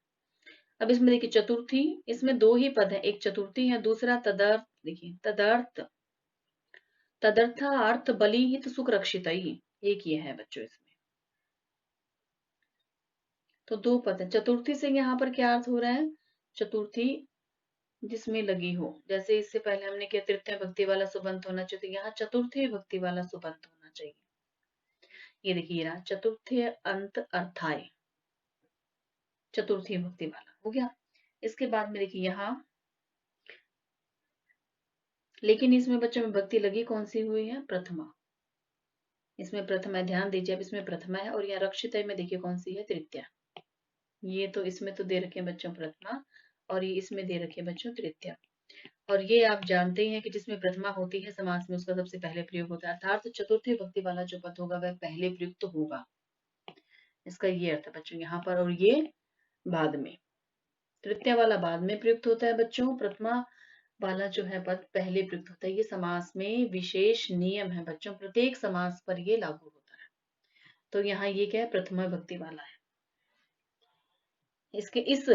अब इसमें देखिए चतुर्थी, इसमें दो ही पद है, एक चतुर्थी है दूसरा तदर्थ। देखिए तदर्थ, तदर्थार्थ बलि हित सुख रक्षितई, एक ये है बच्चों इसमें। तो दो पद है। चतुर्थी से यहाँ पर क्या अर्थ हो रहा है, चतुर्थी जिसमें लगी हो, जैसे इससे पहले हमने किया तृतीय भक्ति वाला सुबंत होना चाहिए, तो यहाँ चतुर्थी भक्ति वाला सुबंत होना चाहिए। ये देखिए रहा चतुर्थी अंत अर्थाय, चतुर्थी भक्ति वाला हो गया। इसके बाद में देखिए यहाँ, लेकिन इसमें बच्चों में भक्ति लगी कौन सी हुई है, प्रथमा। इसमें प्रथमा है, ध्यान दीजिए अब इसमें प्रथमा है। और यहाँ रक्षित में देखिए कौन सी है, तृतीया। ये तो इसमें तो दे रखे हैं बच्चों प्रथमा और ये इसमें दे रखे हैं बच्चों तृतीया। और ये आप जानते ही हैं कि जिसमें प्रथमा होती है समास में उसका सबसे पहले प्रयोग होता है, अर्थात चतुर्थी भक्ति वाला जो पद होगा वह पहले प्रयुक्त होगा। इसका ये अर्थ है बच्चों यहाँ पर, और ये बाद में, तृतीय वाला बाद में प्रयुक्त होता है बच्चों, प्रथमा वाला जो है पद पहले प्रयुक्त होता है। ये समास में विशेष नियम है बच्चों, प्रत्येक समास पर ये लागू होता है। तो यहाँ ये क्या है, प्रथमा भक्ति वाला है। इसके इस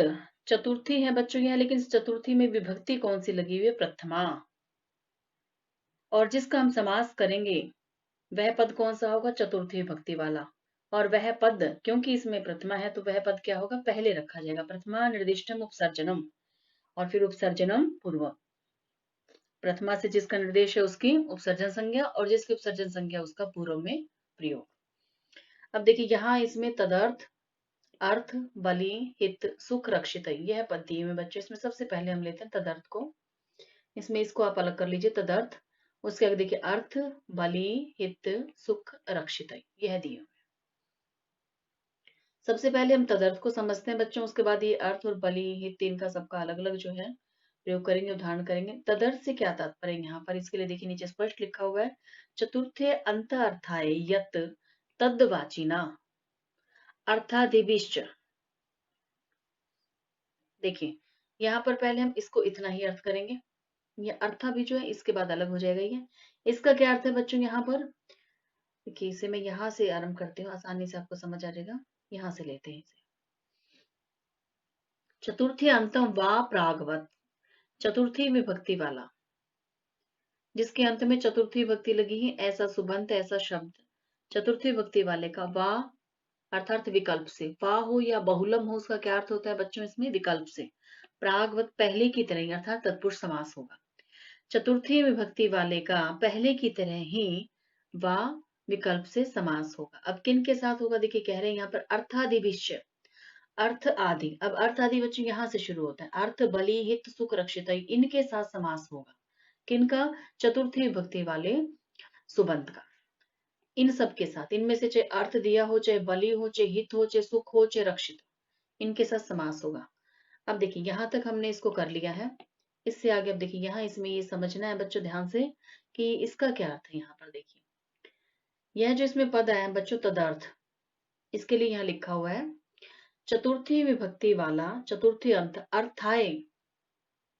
चतुर्थी है बच्चों यहाँ, लेकिन इस चतुर्थी में विभक्ति कौन सी लगी हुई है, प्रथमा। और जिसका हम समास करेंगे वह पद कौन सा होगा, चतुर्थी भक्ति वाला। और वह पद क्योंकि इसमें प्रथमा है तो वह पद क्या होगा, पहले रखा जाएगा। प्रथमा निर्दिष्टम उपसर्जनम, और फिर उपसर्जनम पूर्व। प्रथमा से जिसका निर्देश है उसकी उपसर्जन संज्ञा, और जिसकी उपसर्जन संज्ञा उसका पूर्व में प्रयोग। अब देखिए यहाँ इसमें तदर्थ, अर्थ, बलि, हित, सुख, रक्षित, यह पद दिए हुए बच्चों। इसमें सबसे पहले हम लेते हैं तदर्थ को। इसमें इसको आप अलग कर लीजिए, तदर्थ। उसके आगे देखिए अर्थ, बलि, हित, सुख, रक्षित, यह दिए हुए। सबसे पहले हम तदर्थ को समझते हैं बच्चों, उसके बाद ये अर्थ और बलि, हित, इनका सबका अलग अलग जो है प्रयोग करेंगे, उदाहरण करेंगे। तदर्थ से क्या तात्पर्य है यहाँ पर, इसके लिए देखिए नीचे स्पष्ट लिखा हुआ है, चतुर्थे अंत अर्थाय यत तद्वाचिना अर्थादिभिश्च। देखिए यहाँ पर पहले हम इसको इतना ही अर्थ करेंगे, ये अर्था भी जो है इसके बाद अलग हो जाएगा। ये इसका क्या अर्थ है बच्चों यहाँ पर, देखिए इसे मैं यहाँ से आरंभ करती हूँ, आसानी से आपको समझ आ जाएगा। यहाँ से लेते हैं इसे, चतुर्थी अंतम वा प्रागवत, चतुर्थी विभक्ति वाला, जिसके अंत में चतुर्थी विभक्ति लगी है, ऐसा सुबंत ऐसा शब्द चतुर्थी विभक्ति वाले का वा अर्थात विकल्प से, वा हो या बहुलम हो, उसका क्या अर्थ होता है बच्चों, इसमें विकल्प से। प्रागवत पहले की तरह अर्थात तत्पुरुष समास होगा। चतुर्थी विभक्ति वाले का पहले की तरह ही वा विकल्प से समास होगा। अब किन के साथ होगा, देखिए कह रहे हैं यहाँ पर अर्थादिभिश्च, अर्थ आदि। अब अर्थ आदि बच्चों यहाँ से शुरू होता है, अर्थ, बलि, हित, सुख, रक्षित, इनके साथ समास होगा। किनका, चतुर्थी विभक्ति वाले सुबंत का। इन सब के साथ, इनमें से चाहे अर्थ दिया हो, चाहे बलि हो, चाहे हित हो, चाहे सुख हो, चाहे रक्षित, इनके साथ समास होगा। अब देखिए यहां तक हमने इसको कर लिया है। इससे आगे अब देखिए यहाँ इसमें ये समझना है बच्चों ध्यान से कि इसका क्या अर्थ है। यहाँ पर देखिए यह जो इसमें पद आया है बच्चों तदर्थ, इसके लिए यहाँ लिखा हुआ है चतुर्थी विभक्ति वाला चतुर्थी अंत अर्थाय,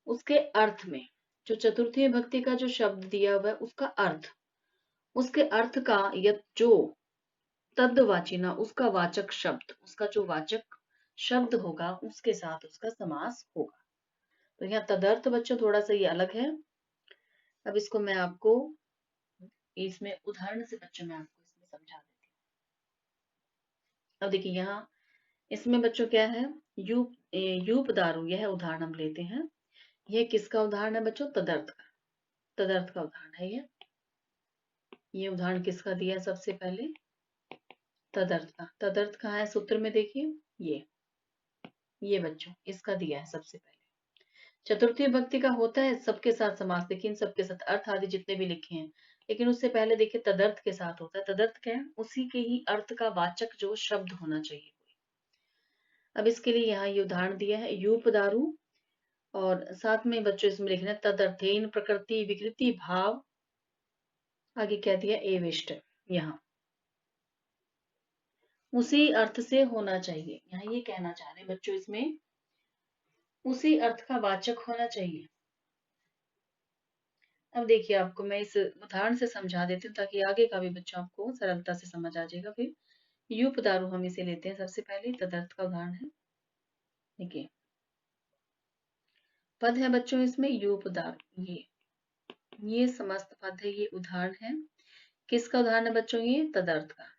उसके अर्थ में जो चतुर्थी विभक्ति का जो शब्द दिया हुआ है उसका अर्थ, उसके अर्थ का जो तद्वाचिना, उसका वाचक शब्द, उसका जो वाचक शब्द होगा उसके साथ उसका समास होगा। तो यहाँ तदर्थ बच्चों थोड़ा सा ये अलग है। अब इसको मैं आपको इसमें उदाहरण से बच्चों मैं आपको इसमें समझा देती हूँ। अब देखिए यहाँ इसमें बच्चों क्या है, यूप यूप दारू, यह उदाहरण हम लेते हैं। यह किसका उदाहरण है बच्चों, तदर्थ का, तदर्थ का उदाहरण है ये उदाहरण किसका दिया है सबसे पहले, तदर्थ का। तदर्थ कहाँ है सूत्र में, देखिए ये बच्चों इसका दिया है सबसे पहले। चतुर्थी विभक्ति का होता है सबके साथ समास, लेकिन सबके साथ अर्थ आदि जितने भी लिखे हैं, लेकिन उससे पहले देखिए तदर्थ के साथ होता है। तदर्थ क्या है, उसी के ही अर्थ का वाचक जो शब्द होना चाहिए। अब इसके लिए यहाँ ये उदाहरण दिया है यूप दारू, और साथ में बच्चों इसमें लिखना है तदर्थेन प्रकृति विकृति भाव, आगे क्या दिया एविष्ट, यहाँ उसी अर्थ से होना चाहिए। यहाँ ये कहना चाह रहे हैं बच्चों इसमें उसी अर्थ का वाचक होना चाहिए। अब देखिए आपको मैं इस उदाहरण से समझा देती हूँ ताकि आगे का भी बच्चों आपको सरलता से समझ आ जाएगा। फिर यूप दारू हम इसे लेते हैं सबसे पहले, तदर्थ का उदाहरण है। देखिए पद है बच्चों इसमें यूप दारू, ये समस्त पद है, ये उदाहरण है। किसका उदाहरण है बच्चों? ये तदर्थ का।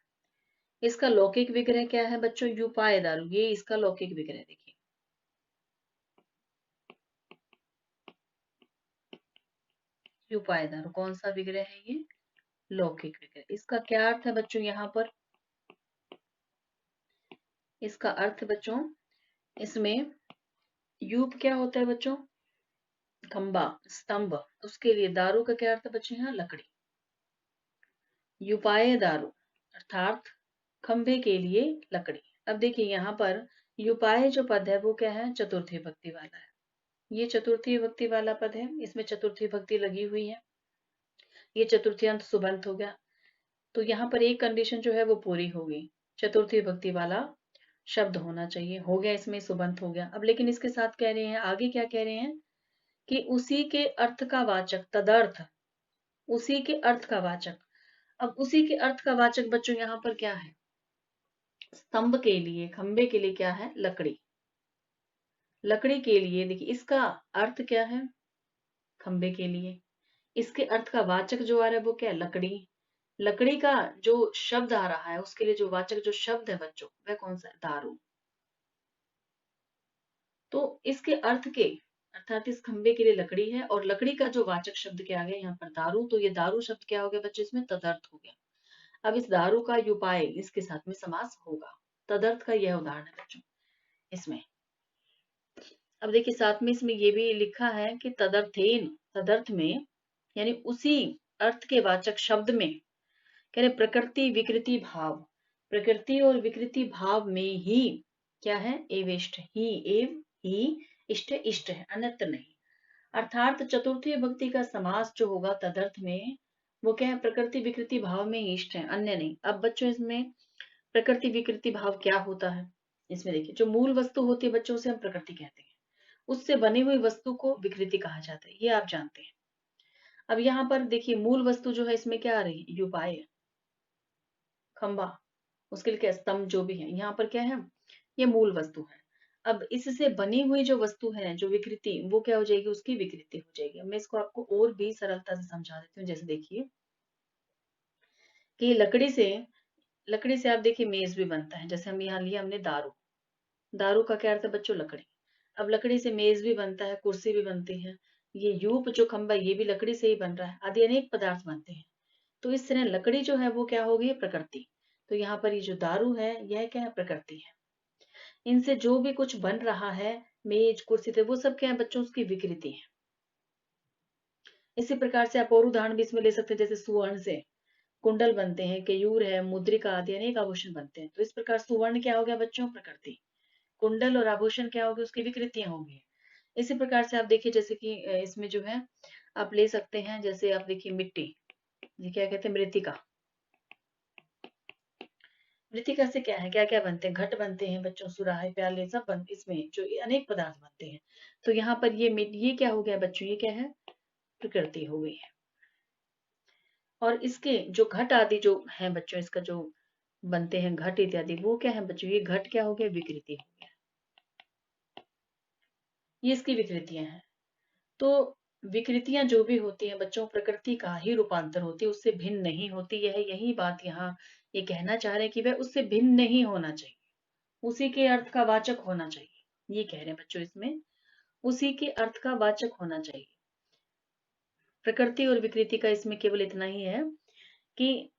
इसका लौकिक विग्रह क्या है बच्चों? यूपाय दारू, ये इसका लौकिक विग्रह। देखिए यूपाय दारू कौन सा विग्रह है? ये लौकिक विग्रह। इसका क्या अर्थ है बच्चों? यहाँ पर इसका अर्थ बच्चों इसमें यूप क्या होता है बच्चों? खंबा, स्तंभ। उसके लिए दारू का क्या अर्थ है बच्चों? यहाँ लकड़ी। युपाए दारू अर्थात खंबे के लिए लकड़ी। अब देखिए यहाँ पर युपाए जो पद है वो क्या है? चतुर्थी विभक्ति वाला है। ये चतुर्थी विभक्ति वाला पद है, इसमें चतुर्थी विभक्ति लगी हुई है, ये चतुर्थी अंत सुबंत हो गया। तो यहाँ पर एक कंडीशन जो है वो पूरी हो गई, चतुर्थी विभक्ति वाला शब्द होना चाहिए, हो गया, इसमें सुबंत हो गया। अब लेकिन इसके साथ कह रहे हैं, आगे क्या कह रहे हैं कि उसी के अर्थ का वाचक तदर्थ, उसी के अर्थ का वाचक। अब उसी के अर्थ का वाचक बच्चों यहाँ पर क्या है? स्तंभ के लिए, खंबे के लिए क्या है? लकड़ी। लकड़ी के लिए देखिए इसका अर्थ क्या है? खंबे के लिए। इसके अर्थ का वाचक जो आ रहा है वो क्या है? लकड़ी। लकड़ी का जो शब्द आ रहा है उसके लिए जो वाचक जो शब्द है बच्चों वह कौन सा है? दारू। तो इसके अर्थ के अर्थात इस खंबे के लिए लकड़ी है, और लकड़ी का जो वाचक शब्द क्या आ गया यहाँ पर? दारू। तो ये दारू शब्द क्या हो गया बच्चों? इसमें तदर्थ हो गया। अब इस दारू का युपाय इसके साथ में समास होगा। तदर्थ का यह उदाहरण है बच्चों इसमें। अब देखिए साथ में इसमें ये भी लिखा है कि तदर्थेन, तदर्थ में यानी उसी अर्थ के वाचक शब्द में कह रहे प्रकृति विकृति भाव, प्रकृति और विकृति भाव में ही क्या है? एवेष्ट, ही एव ही इष्ट इष्ट है, अन्यत्र नहीं। अर्थात चतुर्थी विभक्ति का समास जो होगा तदर्थ में वो क्या है? प्रकृति विकृति भाव में ही इष्ट है, अन्य नहीं। अब बच्चों इसमें प्रकृति विकृति भाव क्या होता है? इसमें देखिए जो मूल वस्तु होती है बच्चों से हम प्रकृति कहते हैं, उससे बनी हुई वस्तु को विकृति कहा जाता है, ये आप जानते हैं। अब यहाँ पर देखिए मूल वस्तु जो है इसमें क्या आ रही है? युपाय, खंबा, उसके लिए क्या? स्तंभ जो भी है, यहाँ पर क्या है? ये मूल वस्तु है। अब इससे बनी हुई जो वस्तु है जो विकृति, वो क्या हो जाएगी? उसकी विकृति हो जाएगी। अब मैं इसको आपको और भी सरलता से समझा देती हूँ। जैसे देखिए कि लकड़ी से आप देखिए मेज भी बनता है। जैसे हम यहाँ लिया हमने दारू, दारू का क्या अर्थ है बच्चों? लकड़ी। अब लकड़ी से मेज भी बनता है, कुर्सी भी बनती है, ये यूप जो खंबा ये भी लकड़ी से ही बन रहा है, आदि अनेक पदार्थ बनते हैं। तो इस तरह लकड़ी जो है वो क्या होगी? प्रकृति। तो यहाँ पर ये जो दारू है यह क्या है? प्रकृति है। इनसे जो भी कुछ बन रहा है, मेज कुर्सी थे, वो सब क्या है बच्चों? उसकी विकृति है। इसी प्रकार से आप और उदाहरण भी इसमें ले सकते हैं। जैसे सुवर्ण से कुंडल बनते हैं, केयूर है, मुद्रिका आदि अनेक आभूषण बनते हैं। तो इस प्रकार सुवर्ण क्या हो गया बच्चों? प्रकृति। कुंडल और आभूषण क्या होगी? उसकी विकृतियां होगी। इसी प्रकार से आप देखिए जैसे कि इसमें जो है आप ले सकते हैं, जैसे आप देखिए मिट्टी, ये क्या कहते हैं? मृतिका। मृतिका से क्या है, क्या क्या बनते हैं? घट बनते हैं बच्चों, सुराही प्याले सब बन, इसमें जो अनेक पदार्थ बनते हैं। तो यहाँ पर ये क्या हो गया बच्चों? ये क्या है? प्रकृति हो गई है। और इसके जो घट आदि जो है बच्चों, इसका जो बनते हैं घट इत्यादि, वो क्या है बच्चों? ये घट क्या हो गया? विकृति हो गया। ये इसकी विकृतियां हैं। तो विकृतियां जो भी होती हैं बच्चों प्रकृति का ही रूपांतर होती है, उससे भिन्न नहीं होती। यही बात यहाँ ये कहना चाह रहे हैं कि वह उससे भिन्न नहीं होना चाहिए, उसी के अर्थ का वाचक होना चाहिए। ये कह रहे हैं बच्चों इसमें उसी के अर्थ का वाचक होना चाहिए। प्रकृति और विकृति का इसमें केवल इतना ही है कि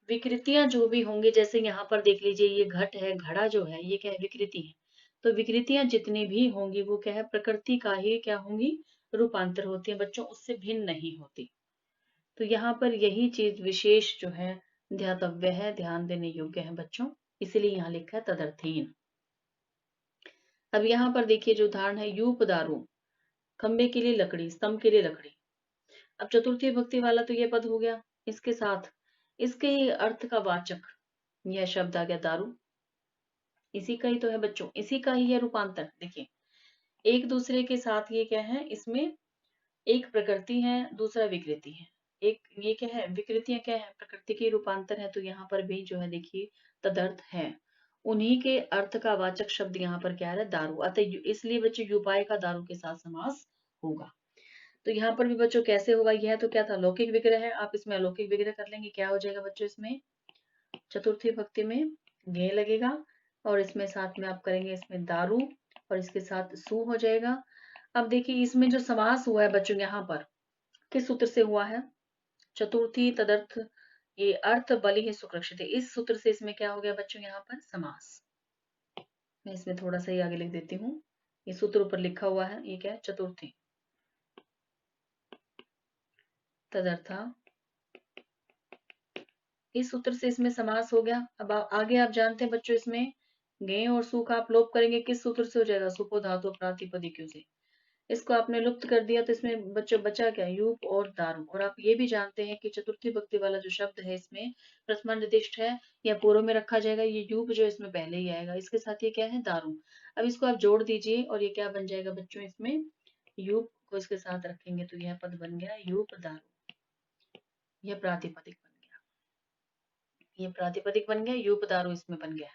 विकृतियां जो भी होंगी, जैसे यहाँ पर देख लीजिए ये घट है, घड़ा जो है ये क्या है? विकृति है। तो विकृतियां जितनी भी होंगी वो क्या है? प्रकृति का ही क्या होंगी? रूपांतर होती है बच्चों, उससे भिन्न नहीं होती। तो यहाँ पर यही चीज विशेष जो है ध्यातव्य है, ध्यान देने योग्य है बच्चों, इसीलिए यहाँ लिखा है तदर्थहीन। अब यहाँ पर देखिए जो उदाहरण है, यूप दारू, खंबे के लिए लकड़ी, स्तंभ के लिए लकड़ी। अब चतुर्थी विभक्ति वाला तो ये पद हो गया, इसके साथ इसके ही अर्थ का वाचक यह शब्द आ गया दारू। इसी का ही तो है बच्चों, इसी का ही है रूपांतर। देखिए एक दूसरे के साथ ये क्या है, इसमें एक प्रकृति है, दूसरा विकृति है। एक ये क्या है, विकृतियां क्या है, प्रकृति के रूपांतर है। तो यहाँ पर भी जो है देखिए तदर्थ है, उन्हीं के अर्थ का वाचक शब्द यहाँ पर क्या है, दारू। अतः इसलिए बच्चों युपाय का दारू के साथ समास होगा। तो यहाँ पर भी बच्चों कैसे होगा, यह तो क्या था, लौकिक विग्रह है, आप इसमें अलौकिक विग्रह कर लेंगे। क्या हो जाएगा बच्चों, इसमें चतुर्थी भक्ति में गे लगेगा और इसमें साथ में आप करेंगे इसमें दारू और इसके साथ सु हो जाएगा। अब देखिए इसमें जो समास हुआ है बच्चों, यहाँ पर किस सूत्र से हुआ है, चतुर्थी तदर्थ ये अर्थ बलि है सुरक्षित है, इस सूत्र से इसमें क्या हो गया बच्चों, यहाँ पर समास। मैं इसमें थोड़ा सा ही आगे लिख देती हूँ, ये सूत्र ऊपर लिखा हुआ है, ये क्या है, चतुर्थी तदर्था, इस सूत्र से इसमें समास हो गया। अब आगे आप जानते हैं बच्चों, इसमें गे और सु का आप लोप करेंगे, किस सूत्र से हो जाएगा, सुपो धातु प्रातिपदिक से। इसको आपने लुप्त कर दिया तो इसमें बच्चों बचा क्या, यूप और दारू। और आप ये भी जानते हैं कि चतुर्थी भक्ति वाला जो शब्द है इसमें प्रथमा निर्दिष्ट है या पूर्व में रखा जाएगा, ये यूप जो इसमें पहले ही आएगा, इसके साथ ये क्या है, दारू। अब इसको आप जोड़ दीजिए और ये क्या बन जाएगा बच्चों, इसमें यूप को इसके साथ रखेंगे तो यह पद बन गया यूप दारू, यह प्रातिपदिक बन गया, ये प्रातिपदिक बन गया, यूप दारू इसमें बन गया।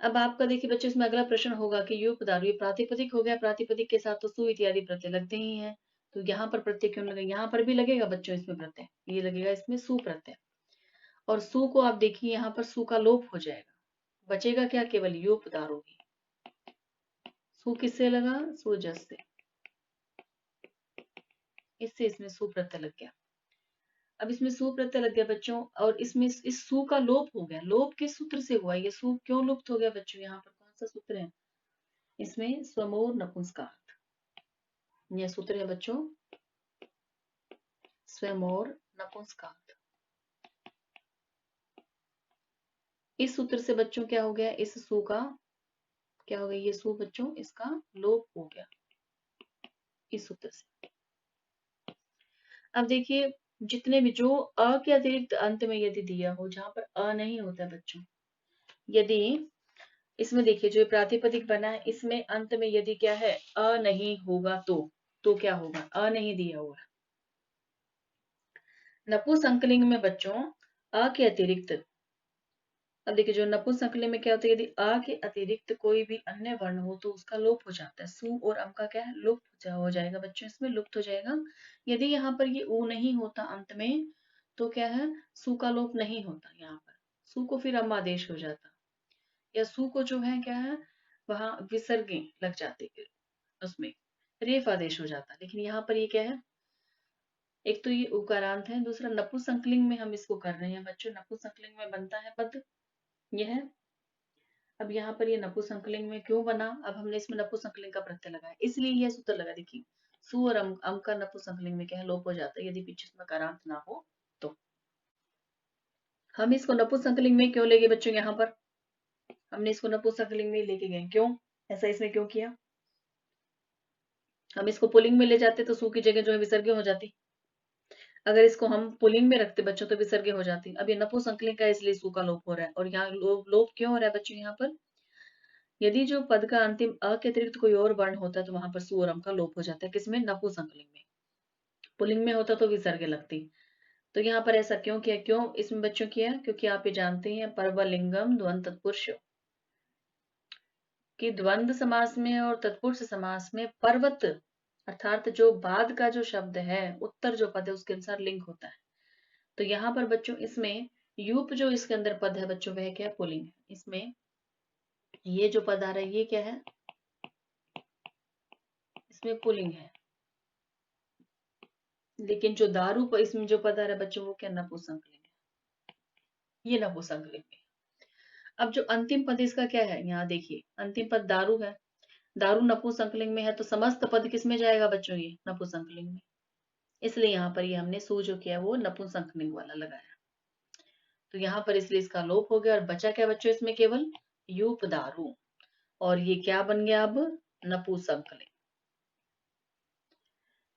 अब आपका देखिए बच्चों इसमें अगला प्रश्न होगा कि युप दारू, ये प्रातिपदिक हो गया, प्रातिपदिक के साथ तो सु इत्यादि प्रत्यय लगते ही हैं, तो यहाँ पर प्रत्यय क्यों लगे, यहाँ पर भी लगेगा बच्चों इसमें प्रत्यय, ये लगेगा इसमें सु प्रत्यय। और सु को आप देखिए यहाँ पर सु का लोप हो जाएगा, बचेगा क्या, केवल युप दारू ही। सु किससे लगा, सु जस से, इससे इसमें सु प्रत्यय लग गया। अब इसमें सु प्रत्यय लग गया बच्चों, और इसमें इस सु का लोप हो गया। लोप किस सूत्र से हुआ, ये सु क्यों लुप्त हो गया बच्चों, यहाँ पर कौन सा सूत्र है, इसमें स्वमोर नपुंसकार्थ, यह सूत्र है बच्चों स्वयंवर नपुंसकार्थ। इस सूत्र से बच्चों क्या हो गया, इस सु का क्या हो गया, ये सु बच्चों इसका लोप हो गया इस सूत्र से। अब देखिए जितने भी जो अ के अतिरिक्त अंत में यदि दिया हो, जहां पर अ नहीं होता है बच्चों, यदि इसमें देखिए जो प्रातिपदिक बना है इसमें अंत में यदि क्या है, अ नहीं होगा तो क्या होगा, अ नहीं दिया हुआ। नपुंसकलिंग में बच्चों अ के अतिरिक्त, अब देखिए जो नपुंसकलिंग में क्या होता है, यदि आ के अतिरिक्त कोई भी अन्य वर्ण हो तो उसका लोप हो जाता है, सु और अम का क्या है, लुप्त हो जाएगा बच्चों, इसमें लुप्त हो जाएगा। यदि यहाँ पर ये ऊ नहीं होता अंत में तो क्या है, सु का लोप नहीं होता, यहाँ पर सु को फिर अम आदेश हो जाता, या सु को जो है क्या है, वहां विसर्गे लग जाते, फिर उसमें रेफ आदेश हो जाता। लेकिन यहाँ पर ये क्या है, एक तो ये उकारांत है, दूसरा नपुंसकलिंग में हम इसको कर रहे हैं बच्चों, नपुंसकलिंग में बनता है पद यह। अब यहाँ पर ये नपुंसकलिंग में क्यों बना, अब हमने इसमें नपुंसकलिंग का प्रत्यय लगाया इसलिए यह सूत्र लगा। देखिए सु और अम का नपुंसकलिंग में क्या है, लोप हो जाता है यदि पीछे इसमें कारांत ना हो तो। हम इसको नपुंसकलिंग में क्यों ले गए बच्चों, यहाँ पर हमने इसको नपुंसकलिंग में लेके गए, क्यों ऐसा इसमें क्यों किया, हम इसको पुल्लिंग में ले जाते तो सु की जगह जो है विसर्ग हो जाती, अगर इसको हम पुल्लिंग में रखते बच्चों तो विसर्ग हो जाती। अब ये नपुंसकलिंग का इसलिए सु का लोप हो रहा है, और यहाँ लोप क्यों हो रहा है बच्चों, यहाँ पर यदि जो पद का अंतिम अ के अतिरिक्त कोई और वर्ण होता है तो वहां पर सु और अम का लोप हो जाता है, किसमें, नपुंसकलिंग में। पुल्लिंग में होता तो विसर्ग लगती। तो यहाँ पर ऐसा क्यों किया, क्यों इसमें बच्चों किया, क्योंकि आप ये जानते हैं परवलिंगम द्वंद तत्पुरुष कि द्वंद्व समास में और तत्पुरुष समास में पर्वत अर्थात जो बाद का जो शब्द है, उत्तर जो पद है उसके अनुसार लिंग होता है। तो यहाँ पर बच्चों इसमें यूप जो इसके अंदर पद है बच्चों वह क्या है, पुल्लिंग है। इसमें ये जो पद आ रहा है ये क्या है, इसमें पुल्लिंग है। लेकिन जो दारू पर इसमें जो पद आ रहा है बच्चों वो क्या, नपुंसकलिंग है, ये नपुंसकलिंग है। अब जो अंतिम पद इसका क्या है, यहाँ देखिए अंतिम पद दारू है, दारू नपुंसकलिंग में है तो समस्त पद किस में जाएगा बच्चों, ये नपुंसकलिंग में। इसलिए यहाँ पर ये हमने सु जो किया वो नपुंसकलिंग वाला लगाया, तो यहाँ पर इसलिए इसका लोप हो गया और बचा क्या बच्चों इसमें, केवल यूप दारू। और ये क्या बन गया अब, नपुंसकलिंग।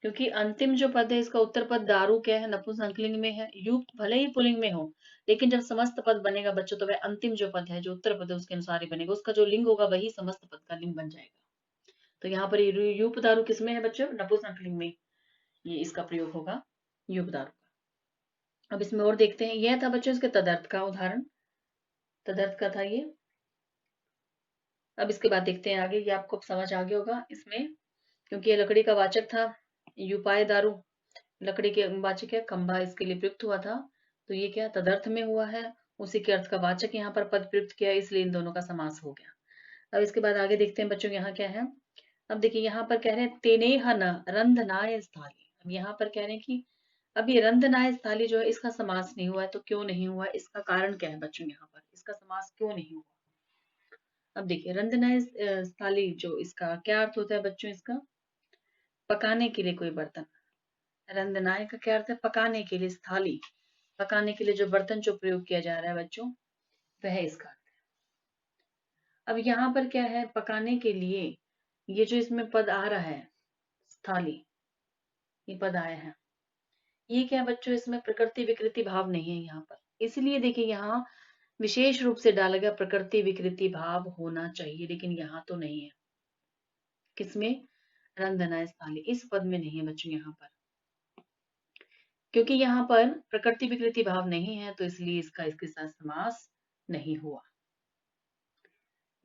क्योंकि अंतिम जो पद है इसका उत्तर पद दारू क्या है, नपुंसकलिंग में है। युक्त भले ही पुल्लिंग में हो, लेकिन जब समस्त पद बनेगा बच्चों तो वह अंतिम जो पद है, जो उत्तर पद है, उसके अनुसार ही बनेगा। उसका जो लिंग होगा वही समस्त पद का लिंग बन जाएगा। तो यहाँ पर युप दारू किसमें है बच्चों, नपुंसकलिंग में। ये इसका प्रयोग होगा युप दारू का। अब इसमें और देखते हैं, यह था बच्चों इसके तदर्थ का उदाहरण, तदर्थ का था ये। अब इसके बाद देखते हैं आगे, ये आपको समझ आ गया होगा इसमें, क्योंकि ये लकड़ी का वाचक था। युपाय दारू लकड़ी के वाचक है, खंभा इसके लिए प्रयुक्त हुआ था, तो ये क्या तदर्थ में हुआ है, उसी के अर्थ का वाचक यहाँ पर पद प्रयुक्त किया, इसलिए इन दोनों का समास हो गया। अब इसके बाद आगे देखते हैं बच्चों, यहाँ क्या है। अब देखिए यहाँ पर कह रहे हैं तेनेह न रंधनाय स्थाली। अब यहाँ पर कह रहे हैं कि अब ये रंधनाय स्थाली जो है इसका समास नहीं हुआ है, तो क्यों नहीं हुआ, इसका कारण क्या है बच्चों, यहाँ पर इसका समास क्यों नहीं हुआ। अब देखिए रंधनाय स्थाली जो इसका क्या अर्थ होता है बच्चों, इसका पकाने के लिए कोई बर्तन। रंधनाय का क्या अर्थ है, पकाने के लिए, स्थाली पकाने के लिए जो बर्तन जो प्रयोग किया जा रहा है बच्चों, वह इसका अर्थ है। अब यहाँ पर क्या है, पकाने के लिए, ये जो इसमें पद आ रहा है स्थाली, ये पद आया है, ये क्या बच्चों, इसमें प्रकृति विकृति भाव नहीं है यहाँ पर, इसलिए देखिए यहाँ विशेष रूप से डाला गया प्रकृति विकृति भाव होना चाहिए, लेकिन यहाँ तो नहीं है। किसमें, रंधनाय स्थाली, इस पद में नहीं है बच्चों यहाँ पर, क्योंकि यहाँ पर प्रकृति विकृति भाव नहीं है, तो इसलिए इसका इसके साथ समास नहीं हुआ।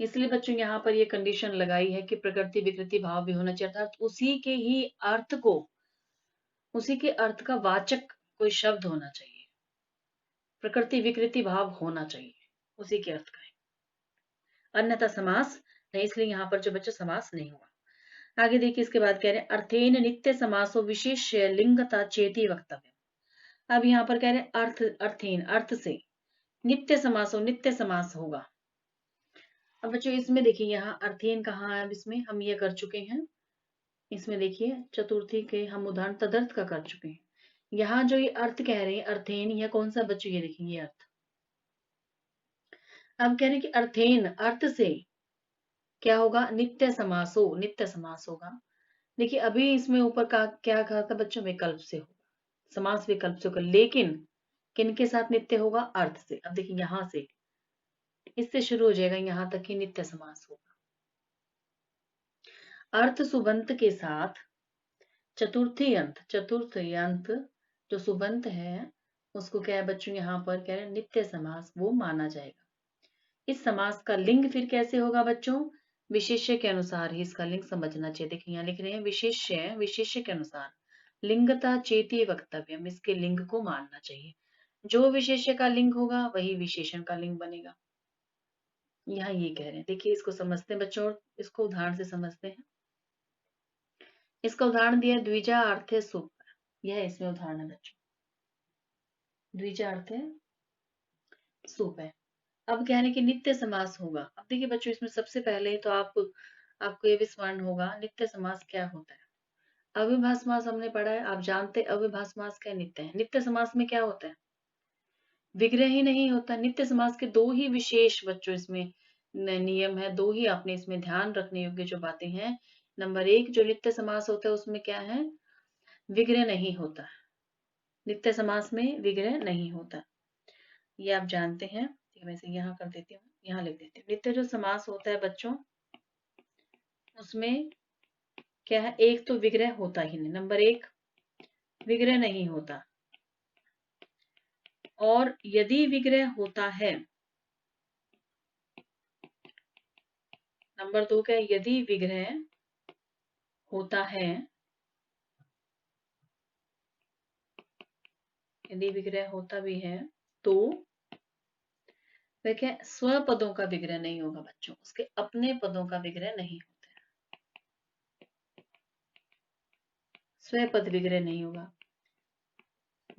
इसलिए बच्चों यहाँ पर ये कंडीशन लगाई है कि प्रकृति विकृति भाव भी होना चाहिए, अर्थात उसी के ही अर्थ को, उसी के अर्थ का वाचक कोई शब्द होना चाहिए, प्रकृति विकृति भाव होना चाहिए, उसी के अर्थ का है, अन्यथा समास नहीं, इसलिए यहाँ पर जो बच्चों समास नहीं हुआ। आगे देखिए इसके बाद कह रहे हैं अर्थेन नित्य समासो विशेष लिंगता चेती वक्तव्य। अब यहाँ पर कह रहे हैं अर्थ, अर्थेन अर्थ से, नित्य समास हो, नित्य समास होगा। अब बच्चों इसमें देखिए यहाँ अर्थेन कहाँ है, अब इसमें हम ये कर चुके हैं, इसमें देखिए चतुर्थी के हम उदाहरण तदर्थ का कर चुके हैं। यहाँ जो ये अर्थ कह रहे हैं अर्थेन, यह कौन सा बच्चों, ये देखिए ये अर्थ। अब कह रहे हैं कि अर्थेन अर्थ से क्या होगा, नित्य समास हो, नित्य समास होगा। देखिए अभी इसमें ऊपर का क्या कहा था बच्चों, विकल्प से होगा, समास विकल्प से होगा, लेकिन किनके साथ नित्य होगा, अर्थ से। अब देखिए यहां से, इससे शुरू हो जाएगा यहाँ तक कि नित्य समास होगा। अर्थ सुबंत के साथ चतुर्थी अंत, चतुर्थी अंत जो सुबंत है उसको क्या है बच्चों, यहाँ पर कह रहे हैं नित्य समास वो माना जाएगा। इस समास का लिंग फिर कैसे होगा बच्चों, विशेष्य के अनुसार ही इसका लिंग समझना चाहिए। देखिए यहाँ लिख रहे हैं विशेष्य, विशेष्य के अनुसार लिंगता चेती वक्तव्यम, इसके लिंग को मानना चाहिए। जो विशेष्य का लिंग होगा वही विशेषण का लिंग बनेगा। यहाँ ये कह रहे हैं, देखिए इसको समझते हैं बच्चों, और इसको उदाहरण से समझते हैं। इसका उदाहरण दिया द्विजा अर्थ है सुप, यह इसमें उदाहरण है बच्चों, द्विजा अर्थ है सुप है। अब कह रहे हैं कि नित्य समास होगा। अब देखिए बच्चों इसमें सबसे पहले तो आपको ये भी स्मरण होगा नित्य समास क्या होता है। अविभाज्य समास हमने पढ़ा है, आप जानते हैं अविभाज्य समास क्या नित्य है। नित्य समास में क्या होता है, विग्रह ही नहीं होता। नित्य समास के दो ही विशेष बच्चों इसमें नियम है, दो ही आपने इसमें ध्यान रखने योग्य जो बातें हैं। नंबर एक, जो नित्य समास होता है उसमें क्या है, विग्रह नहीं होता। नित्य समास में विग्रह नहीं होता, ये आप जानते हैं। ठीक है, मैं इसे यहाँ कर देती हूँ, यहाँ लिख देती हूँ। नित्य जो समास होता है बच्चों उसमें क्या है, एक तो विग्रह होता ही नहीं, नंबर एक विग्रह नहीं होता, और यदि विग्रह होता है, नंबर दो क्या है, यदि विग्रह होता है, यदि विग्रह होता भी है तो वह क्या, स्वपदों का विग्रह नहीं होगा बच्चों, उसके अपने पदों का विग्रह नहीं होता है, स्वपद विग्रह नहीं होगा।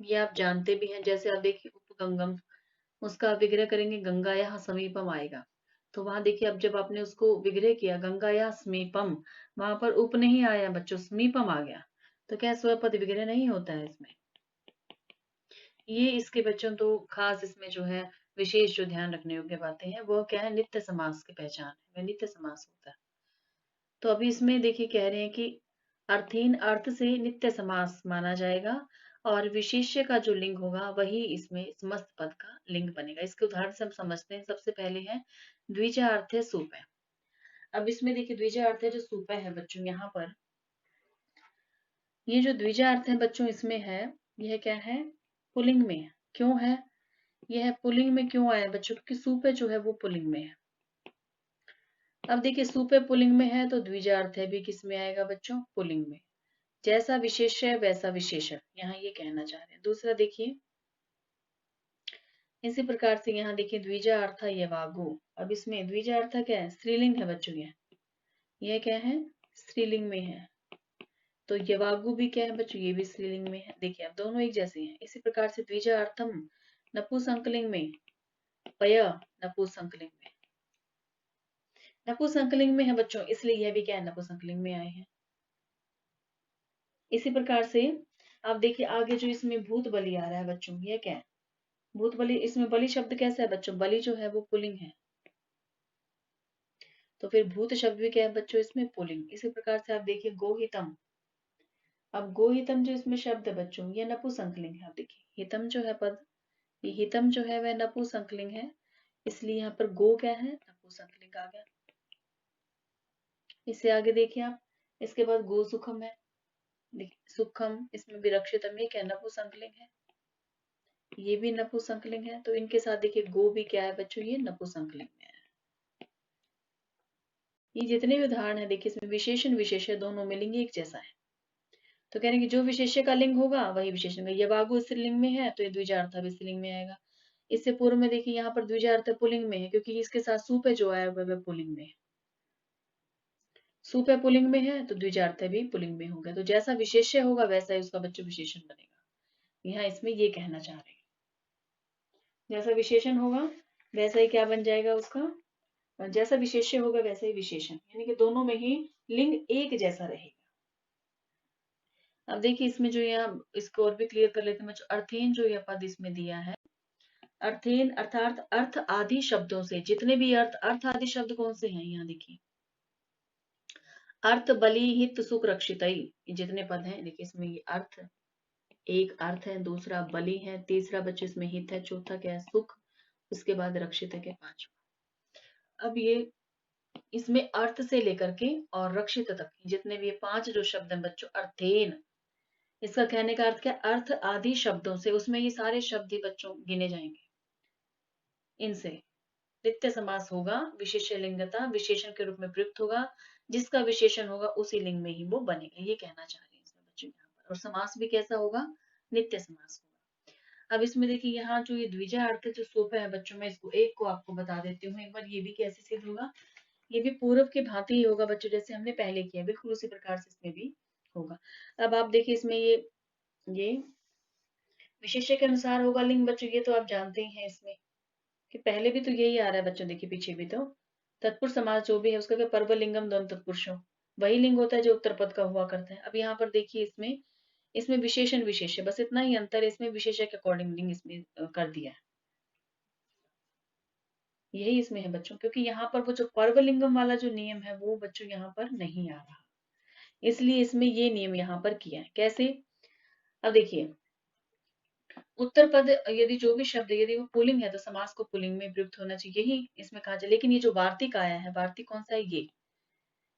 ये आप जानते भी हैं, जैसे आप देखिए उपगंगम, उसका विग्रह करेंगे गंगा या समीपम आएगा, तो वहां देखिए अब जब आपने उसको विग्रह किया गंगा या समीपम, वहां पर उप नहीं आया बच्चों, समीपम आ गया, तो क्या स्वपद विग्रह नहीं होता है इसमें। ये इसके बच्चों तो खास इसमें जो है विशेष जो ध्यान रखने योग्य बातें हैं वो क्या है, नित्य समास की पहचान है, वह नित्य समास होता है। तो अभी इसमें देखिए कह रहे हैं कि अर्थहीन अर्थ से नित्य समास माना जाएगा और विशेष्य का जो लिंग होगा वही इसमें समस्त पद का लिंग बनेगा। इसके उदाहरण से हम समझते हैं। सबसे पहले है द्विजा अर्थ है सूपे। अब इसमें देखिए द्विजा अर्थ है जो सूपे है बच्चों, यहाँ पर ये जो द्विजा अर्थ है बच्चों इसमें है, यह क्या है, पुल्लिंग में है। क्यों है, यह पुल्लिंग में क्यों आया बच्चों, क्योंकि सूपे जो है वो पुल्लिंग में है। अब देखिए सूपे पुल्लिंग में है तो द्विजा अर्थ है भी किस में आएगा बच्चों, पुल्लिंग में। जैसा विशेष्य वैसा विशेषण, यहाँ ये कहना चाह रहे हैं। दूसरा देखिए इसी प्रकार से यहाँ देखिए द्विजा अर्थ यवागु। अब इसमें द्विजा अर्थ क्या है, स्त्रीलिंग है बच्चों, यह क्या है, स्त्रीलिंग में है। तो यवागु भी क्या है बच्चों, ये भी स्त्रीलिंग में है। देखिए अब दोनों एक जैसे हैं। इसी प्रकार से द्विजा अर्थम नपुंसकलिंग में, पय नपुंसकलिंग में, नपुंसकलिंग में है बच्चों, इसलिए यह भी क्या है, नपुंसकलिंग में आए हैं। इसी प्रकार से आप देखिए आगे जो इसमें भूत बलि आ रहा है बच्चों, यह क्या है, भूत बलि। इसमें बलि शब्द कैसा है बच्चों, बलि जो है वो पुल्लिंग है, तो फिर भूत शब्द भी क्या है बच्चों, इसमें पुल्लिंग। इसी प्रकार से आप देखिए गोहितम। अब गोहितम जो इसमें शब्द है बच्चों, ये नपुंसकलिंग है। आप देखिए हितम जो है पद, ये हितम जो है वह नपुंसकलिंग है, इसलिए यहाँ पर गो क्या है, नपुंसकलिंग आ गया। इससे आगे देखिए आप, इसके बाद गो सुखम है। देखिए सुखम, इसमें विरक्षितम, ये क्या नपुंसकलिंग है, ये भी नपुंसकलिंग है। तो इनके साथ देखिए गो भी क्या है बच्चों, ये नपुंसकलिंग में है। ये जितने भी उदाहरण है देखिए इसमें विशेषण विशेष्य दोनों में लिंग एक जैसा है। तो कह रहे हैं कि जो विशेष्य का लिंग होगा वही विशेषण का। यवागु स्त्रीलिंग में है तो ये द्विजार्थ भी स्त्रीलिंग में आएगा। इससे पूर्व में देखिए यहाँ पर द्विजार्थ पुल्लिंग में है, क्योंकि इसके साथ सूप है जो आया वह पुल्लिंग में है। सूप है पुल्लिंग में है तो द्विजार्थ भी पुल्लिंग में होगा। तो जैसा विशेष्य होगा वैसा ही उसका बच्चों विशेषण बनेगा। यहाँ इसमें ये कहना चाह रहे हैं, जैसा विशेषण होगा वैसा ही क्या बन जाएगा उसका, जैसा विशेष्य होगा वैसा ही विशेषण, यानी कि दोनों में ही लिंग एक जैसा रहेगा। अब देखिए इसमें जो यहाँ इसको और भी क्लियर कर लेते हैं बच्चों। अर्थहीन जो यह पद इसमें दिया है, अर्थहीन अर्थात अर्थ आदि शब्दों से, जितने भी अर्थ आदि शब्द कौन से हैं, यहाँ देखिए अर्थ बलि हित सुख रक्षित, जितने पद हैं देखिए इसमें ये अर्थ, एक अर्थ है, दूसरा बलि है, तीसरा बच्चे इसमें हित है, चौथा क्या है सुख, उसके बाद रक्षित है क्या पांचवा। अब ये इसमें अर्थ से लेकर के और रक्षित तक जितने भी ये पांच जो शब्द हैं बच्चों, अर्थेन, इसका कहने का अर्थ क्या, अर्थ आदि शब्दों से, उसमें ये सारे शब्द ही बच्चों गिने जाएंगे। इनसे नित्य समास होगा, विशेष्य लिंगता विशेषण के रूप में प्रयुक्त होगा, जिसका विशेषण होगा उसी लिंग में ही वो बनेगा, ये कहना चाह रहे हैं इसमें बच्चों यहाँ पर। और समास भी कैसा होगा, नित्य समास होगा। अब इसमें देखिए यहाँ जो ये द्विजा अर्थ जो सोपा है बच्चों, मैं इसको एक को आपको बता देती हूँ एक बार, ये भी कैसे सिद्ध होगा। ये भी पूर्व के भांति ही होगा बच्चों, जैसे हमने पहले किया बिल्कुल उसी प्रकार से इसमें भी होगा। अब आप देखिए इसमें ये विशेष्य के अनुसार होगा लिंग बच्चों, ये तो आप जानते ही हैं इसमें कि पहले भी तो यही आ रहा है बच्चों, देखिए पीछे भी तो तत्पुरुष समास जो भी है उसका क्या, पर्व लिंगम द्वंद तत्पुरुषों, वही लिंग होता है जो उत्तर पद का हुआ करता है। अब यहाँ पर देखिए इसमें इसमें विशेषण विशेष्य, बस इतना ही अंतर है, इसमें विशेष्य के अकॉर्डिंग लिंग इसमें कर दिया है, यही इसमें है बच्चों। क्योंकि यहाँ पर वो जो पर्व लिंगम वाला जो नियम है वो बच्चों यहाँ पर नहीं आ रहा, इसलिए इसमें ये नियम यहाँ पर किया है। कैसे, अब देखिए उत्तर पद यदि जो भी शब्द यदि वो पुल्लिंग है तो समास को पुल्लिंग में प्रयुक्त होना चाहिए, यही इसमें कहा जाए। लेकिन ये जो वार्तिक आया है, वार्तिक कौन सा है, ये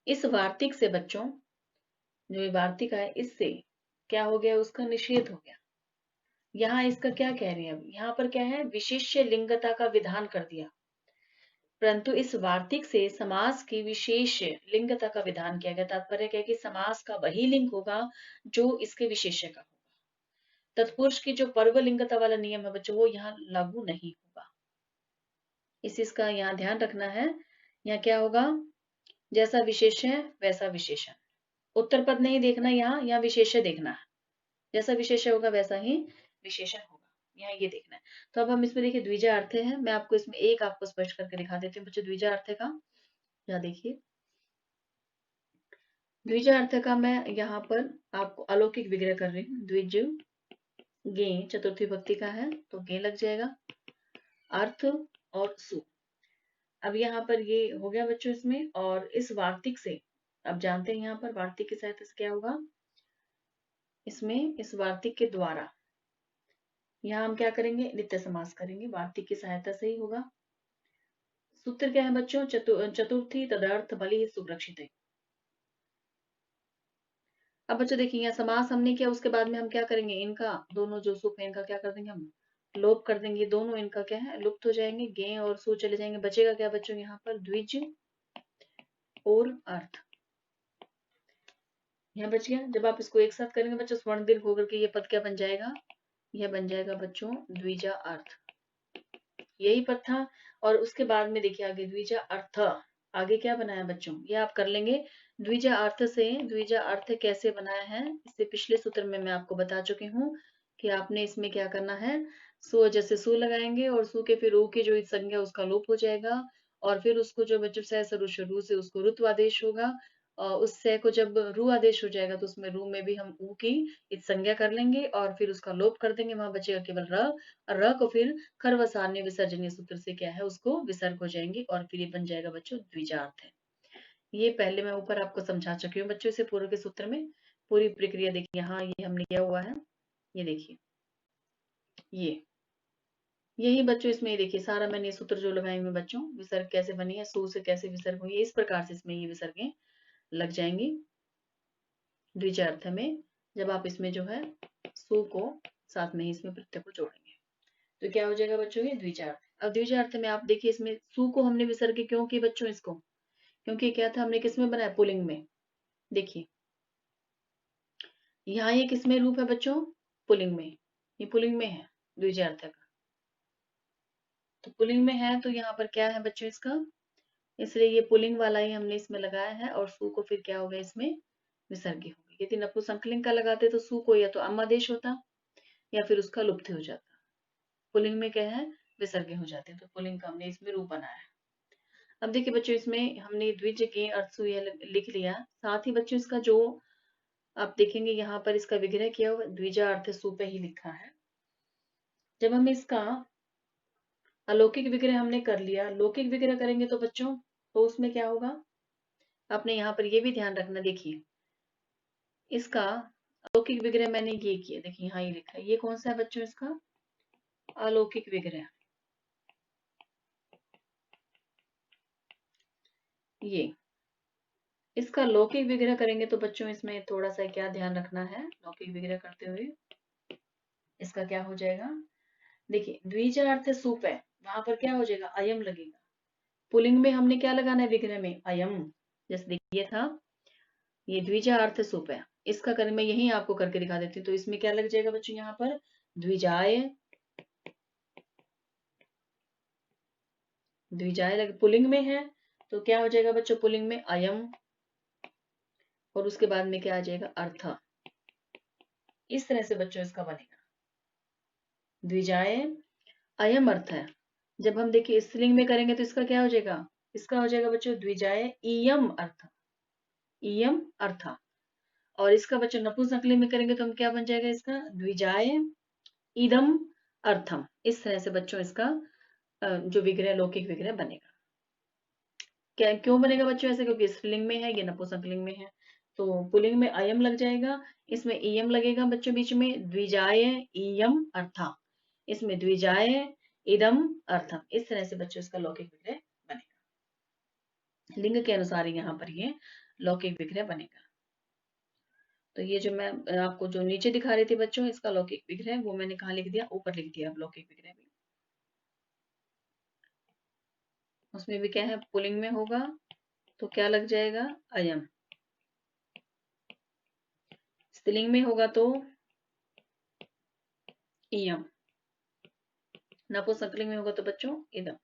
इस वार्तिक से बच्चों, जो ये वार्तिक आया इससे क्या हो गया, उसका निषेध हो गया। यहाँ इसका क्या कह रहे हैं, अब यहाँ पर क्या है, विशेष्य लिंगता का विधान कर दिया, परंतु इस वार्तिक से समास की विशेष लिंगता का विधान किया गया। तात्पर्य क्या है कि समास का वही लिंग होगा जो इसके विशेष्य का होगा। तत्पुरुष की जो पर्व लिंगता वाला नियम है बच्चों वो यहाँ लागू नहीं होगा, इसका यहाँ ध्यान रखना है। यहाँ क्या होगा, जैसा विशेष्य है वैसा विशेषण, उत्तर पद नहीं देखना, यहाँ विशेष्य देखना है, जैसा विशेष्य होगा वैसा ही विशेषण होगा, यहाँ ये देखना है। तो अब हम इसमें देखिए द्विजा अर्थ है, मैं आपको इसमें एक आपको स्पष्ट करके दिखा देती हूँ बच्चों द्विजा अर्थ का। यहाँ देखिए द्विजा अर्थ का मैं यहाँ पर आपको अलौकिक विग्रह कर रही हूँ। द्विज गे चतुर्थी भक्ति का है तो गे लग जाएगा, अर्थ और सु। अब यहाँ पर ये हो गया बच्चों इसमें, और इस वार्तिक से अब जानते हैं यहाँ पर वार्तिक की सहायता से क्या होगा इसमें, इस वार्तिक के द्वारा यहाँ हम क्या करेंगे, नित्य समास करेंगे, वार्तिक की सहायता से ही होगा। सूत्र क्या है बच्चों, चतुर्थी तदर्थ बलि सुरक्षित है। अब बच्चों देखिए यहाँ समास हमने किया, उसके बाद में हम क्या करेंगे, इनका दोनों जो सुप है इनका क्या कर देंगे हम, लोप कर देंगे। दोनों इनका क्या है, लुप्त हो जाएंगे, गे और सु चले जाएंगे। बचेगा क्या बच्चों यहाँ पर, द्विज और अर्थ। यहाँ बच गया। जब आप इसको एक साथ करेंगे बच्चों स्वर्ण दीर्घ होकर के ये पद क्या बन जाएगा, यह बन जाएगा बच्चों द्विजा अर्थ। यही पद था। और उसके बाद में देखिए आगे द्विजा अर्थ, आगे क्या बनाया बच्चों, ये आप कर लेंगे। द्विजा अर्थ से द्विजा अर्थ कैसे बनाया है, इससे पिछले सूत्र में मैं आपको बता चुकी हूँ कि आपने इसमें क्या करना है, सु जैसे सु लगाएंगे और सु के फिर ऊ की जो संज्ञा उसका लोप हो जाएगा, और फिर उसको जो बच्चों से शुरू से उसको रुत्व आदेश होगा, और उस से को जब रू आदेश हो जाएगा तो उसमें रू में भी हम ऊ की इत संज्ञा कर लेंगे और फिर उसका लोप कर देंगे, वहां बचेगा केवल र, और र को फिर खरवसान्य विसर्जनीय सूत्र से क्या है उसको विसर्ग हो जाएंगे, और फिर ये बन जाएगा बच्चों द्विजार्थ है। ये पहले मैं ऊपर आपको समझा चुकी हूँ बच्चों, इसे पूर्व के सूत्र में पूरी प्रक्रिया देखिए, यहाँ ये हमने किया हुआ है, ये देखिए ये यही बच्चों इसमें ये देखिए सारा मैंने ये सूत्र जो लगाए हुए बच्चों, विसर्ग कैसे बनी है, सु से कैसे विसर्ग हुई है, इस प्रकार से इसमें ये विसर्गें लग जाएंगी द्विजार्थ में, जब आप इसमें जो है सु को साथ में ही इसमें प्रत्यय को जोड़ेंगे तो क्या हो जाएगा बच्चों ये द्विजार्थ। अब द्विजार्थ में आप देखिए इसमें सु को हमने विसर्ग क्यों किए बच्चों इसको, क्योंकि क्या था हमने किसमें बनाया, पुल्लिंग में। देखिए यहाँ ये किसमें रूप है बच्चों, पुल्लिंग में, ये पुल्लिंग में है द्विजार्थ का, तो पुल्लिंग में है तो यहाँ पर क्या है बच्चों इसका, इसलिए ये पुल्लिंग वाला ही हमने इसमें लगाया है, और सु को फिर क्या हो गया इसमें विसर्गी हो गई। यदि नपुंसकलिंग का लगाते तो सु को या तो अम आदेश होता या फिर उसका लुप्त हो जाता, पुल्लिंग में क्या है विसर्गे हो जाते, तो पुल्लिंग का हमने इसमें रूप बनाया है। अब देखिए बच्चों इसमें हमने द्विज के अर्थ सु लिख लिया, साथ ही बच्चों इसका जो आप देखेंगे यहाँ पर इसका विग्रह किया हुआ द्विजा अर्थ सु पे ही लिखा है। जब हम इसका अलौकिक विग्रह हमने कर लिया, लौकिक विग्रह करेंगे तो बच्चों तो उसमें क्या होगा, आपने यहाँ पर ये भी ध्यान रखना। देखिए इसका अलौकिक विग्रह मैंने ये किया, देखिए यहाँ ये लिखा है, ये कौन सा है बच्चों इसका अलौकिक विग्रह, ये इसका लौकिक विग्रह करेंगे तो बच्चों इसमें थोड़ा सा क्या ध्यान रखना है, लौकिक विग्रह करते हुए इसका क्या हो जाएगा, देखिए द्विजा अर्थ सुप है, वहां पर क्या हो जाएगा अयम लगेगा, पुलिंग में हमने क्या लगाना है विग्रह में अयम, जैसे देखिए था ये द्विजा अर्थ सुप है, इसका कर मैं यही आपको करके दिखा देती हूँ, तो इसमें क्या लग जाएगा बच्चों यहाँ पर द्विजाय, द्विजाय लग पुलिंग में है तो क्या हो जाएगा बच्चों पुलिंग में अयम, और उसके बाद में क्या आ जाएगा अर्थ, इस तरह से बच्चों इसका बनेगा द्विजाय अयम अर्थ है। जब हम देखिए स्त्रीलिंग में करेंगे तो इसका क्या हो जाएगा, इसका हो जाएगा बच्चों द्विजाय इयम अर्थ, इयम अर्थ, और इसका बच्चों नपुंसकलिंग में करेंगे तो हम क्या बन जाएगा इसका द्विजाय इदम अर्थम, इस तरह से बच्चों इसका जो विग्रह लौकिक विग्रह बनेगा। क्या क्यों बनेगा बच्चों ऐसे, क्योंकि स्त्रीलिंग में है ये नपुंसकलिंग में है, तो पुल्लिंग में अयम लग जाएगा, इसमें इयम लगेगा बच्चों बीच में, द्विजाय इयम अर्था, इसमें द्विजाय इदम अर्थम, इस तरह से बच्चों इसका लौकिक विग्रह बनेगा, लिंग के अनुसार यहाँ पर ये लौकिक विग्रह बनेगा। तो ये जो मैं आपको जो नीचे दिखा रही थी बच्चों इसका लौकिक विग्रह, वो मैंने कहाँ लिख दिया, ऊपर लिख दिया अब लौकिक विग्रह भी, उसमें भी क्या है पुल्लिंग में होगा तो क्या लग जाएगा अयम, स्त्रीलिंग में होगा तो इयम, नपुंसकलिंग में होगा तो बच्चों इदम।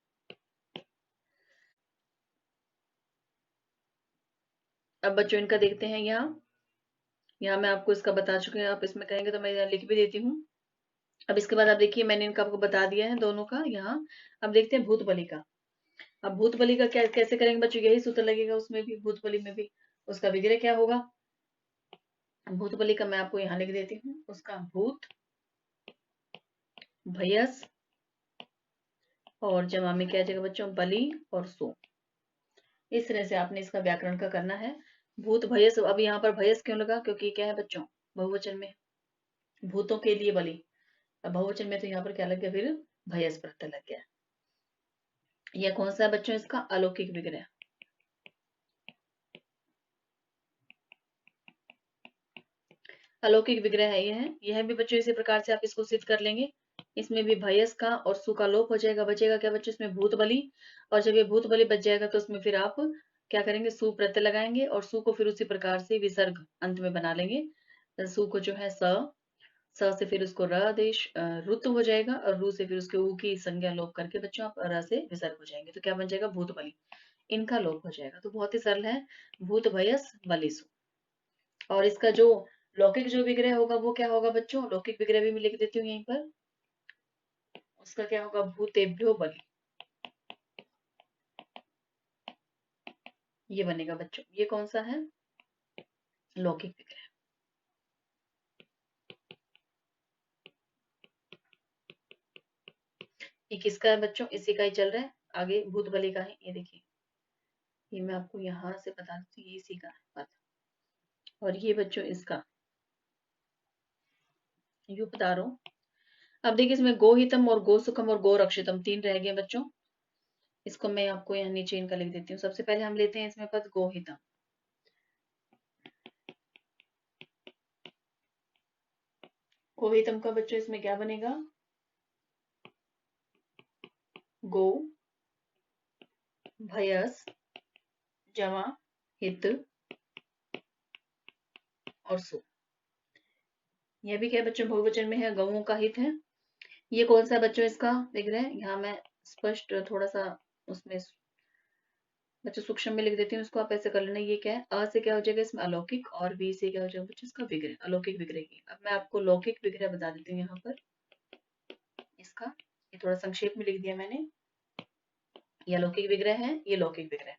अब बच्चों इनका देखते हैं, यहाँ मैं आपको इसका बता चुकी हूँ, आप इसमें कहेंगे तो मैं यहाँ लिख भी देती हूँ। अब इसके बाद आप देखिए मैंने इनका आपको बता दिया है दोनों का यहाँ। अब देखते हैं भूत बलि का। अब भूत बलि का क्या कैसे करेंगे बच्चों, यही सूत्र लगेगा उसमें भी, भूत बलि में भी उसका विग्रह क्या होगा, भूत बलि का मैं आपको यहाँ लिख देती हूँ, उसका भूत भयस और जमा में क्या आ जाएगा बच्चों, बलि और सु। इस तरह से आपने इसका व्याकरण का करना है। भूत भयस, अब यहाँ पर भयस क्यों लगा, क्योंकि क्या है बच्चों, बहुवचन में, भूतों के लिए बलि। अब बहुवचन में तो यहाँ पर क्या लग गया, फिर भयस प्रत्यय लग गया। यह कौन सा है बच्चों, इसका अलौकिक विग्रह। अलौकिक विग्रह है यह भी बच्चों इसी प्रकार से आप इसको सिद्ध कर लेंगे। इसमें भी भयस का और सु का लोप हो जाएगा, बचेगा क्या बच्चों, इसमें भूत बलि। और जब ये भूत बलि बच जाएगा तो उसमें फिर आप क्या करेंगे, सु प्रत्यय लगाएंगे और सु को फिर उसी प्रकार से विसर्ग अंत में बना लेंगे। सु को जो है स से फिर उसको र आदेश रुत हो जाएगा, और रू से फिर उसके ऊ की संज्ञा लोप करके बच्चों आप र से विसर्ग हो जाएंगे, तो क्या बन जाएगा, भूत बलि। इनका लोप हो जाएगा, तो बहुत ही सरल है, भूत भयस बलिसु। और इसका जो लौकिक जो विग्रह होगा वो क्या होगा बच्चों, लौकिक विग्रह भी मैं लिख देती हूँ यहीं पर। उसका क्या होगा, भूतेभ्यो बलि। ये बनेगा बच्चों, ये कौन सा है, लौकिक विग्रह। ये किसका है बच्चों, इसी का ही चल रहा है, आगे भूत बलि का है। ये देखिए, ये मैं आपको यहाँ से बता देती हूँ, ये इसी का है। और ये बच्चों इसका यू बता रहा हूँ। अब देखिए, इसमें गोहितम और गोसुखम और गोरक्षितम तीन रह गए बच्चों। इसको मैं आपको यहाँ नीचे इनका लिख देती हूँ। सबसे पहले हम लेते हैं इसमें पद गोहितम। गोहितम का बच्चों इसमें क्या बनेगा, गो भयस जमा हित और सु। यह भी क्या बच्चों, बहुवचन में है, गौओं का हित है। ये कौन सा बच्चों इसका विग्रह, यहाँ मैं स्पष्ट थोड़ा सा उसमें बच्चों सूक्ष्म में लिख देती हूँ, इसको आप ऐसे कर लेना। ये क्या है, अ से क्या हो जाएगा इसमें अलौकिक, और बी से क्या हो जाएगा बच्चों इसका विग्रह, अलौकिक विग्रह की। अब मैं आपको लौकिक विग्रह बता देती हूँ यहाँ पर इसका, ये थोड़ा संक्षेप में लिख दिया मैंने। ये अलौकिक विग्रह है, ये लौकिक विग्रह।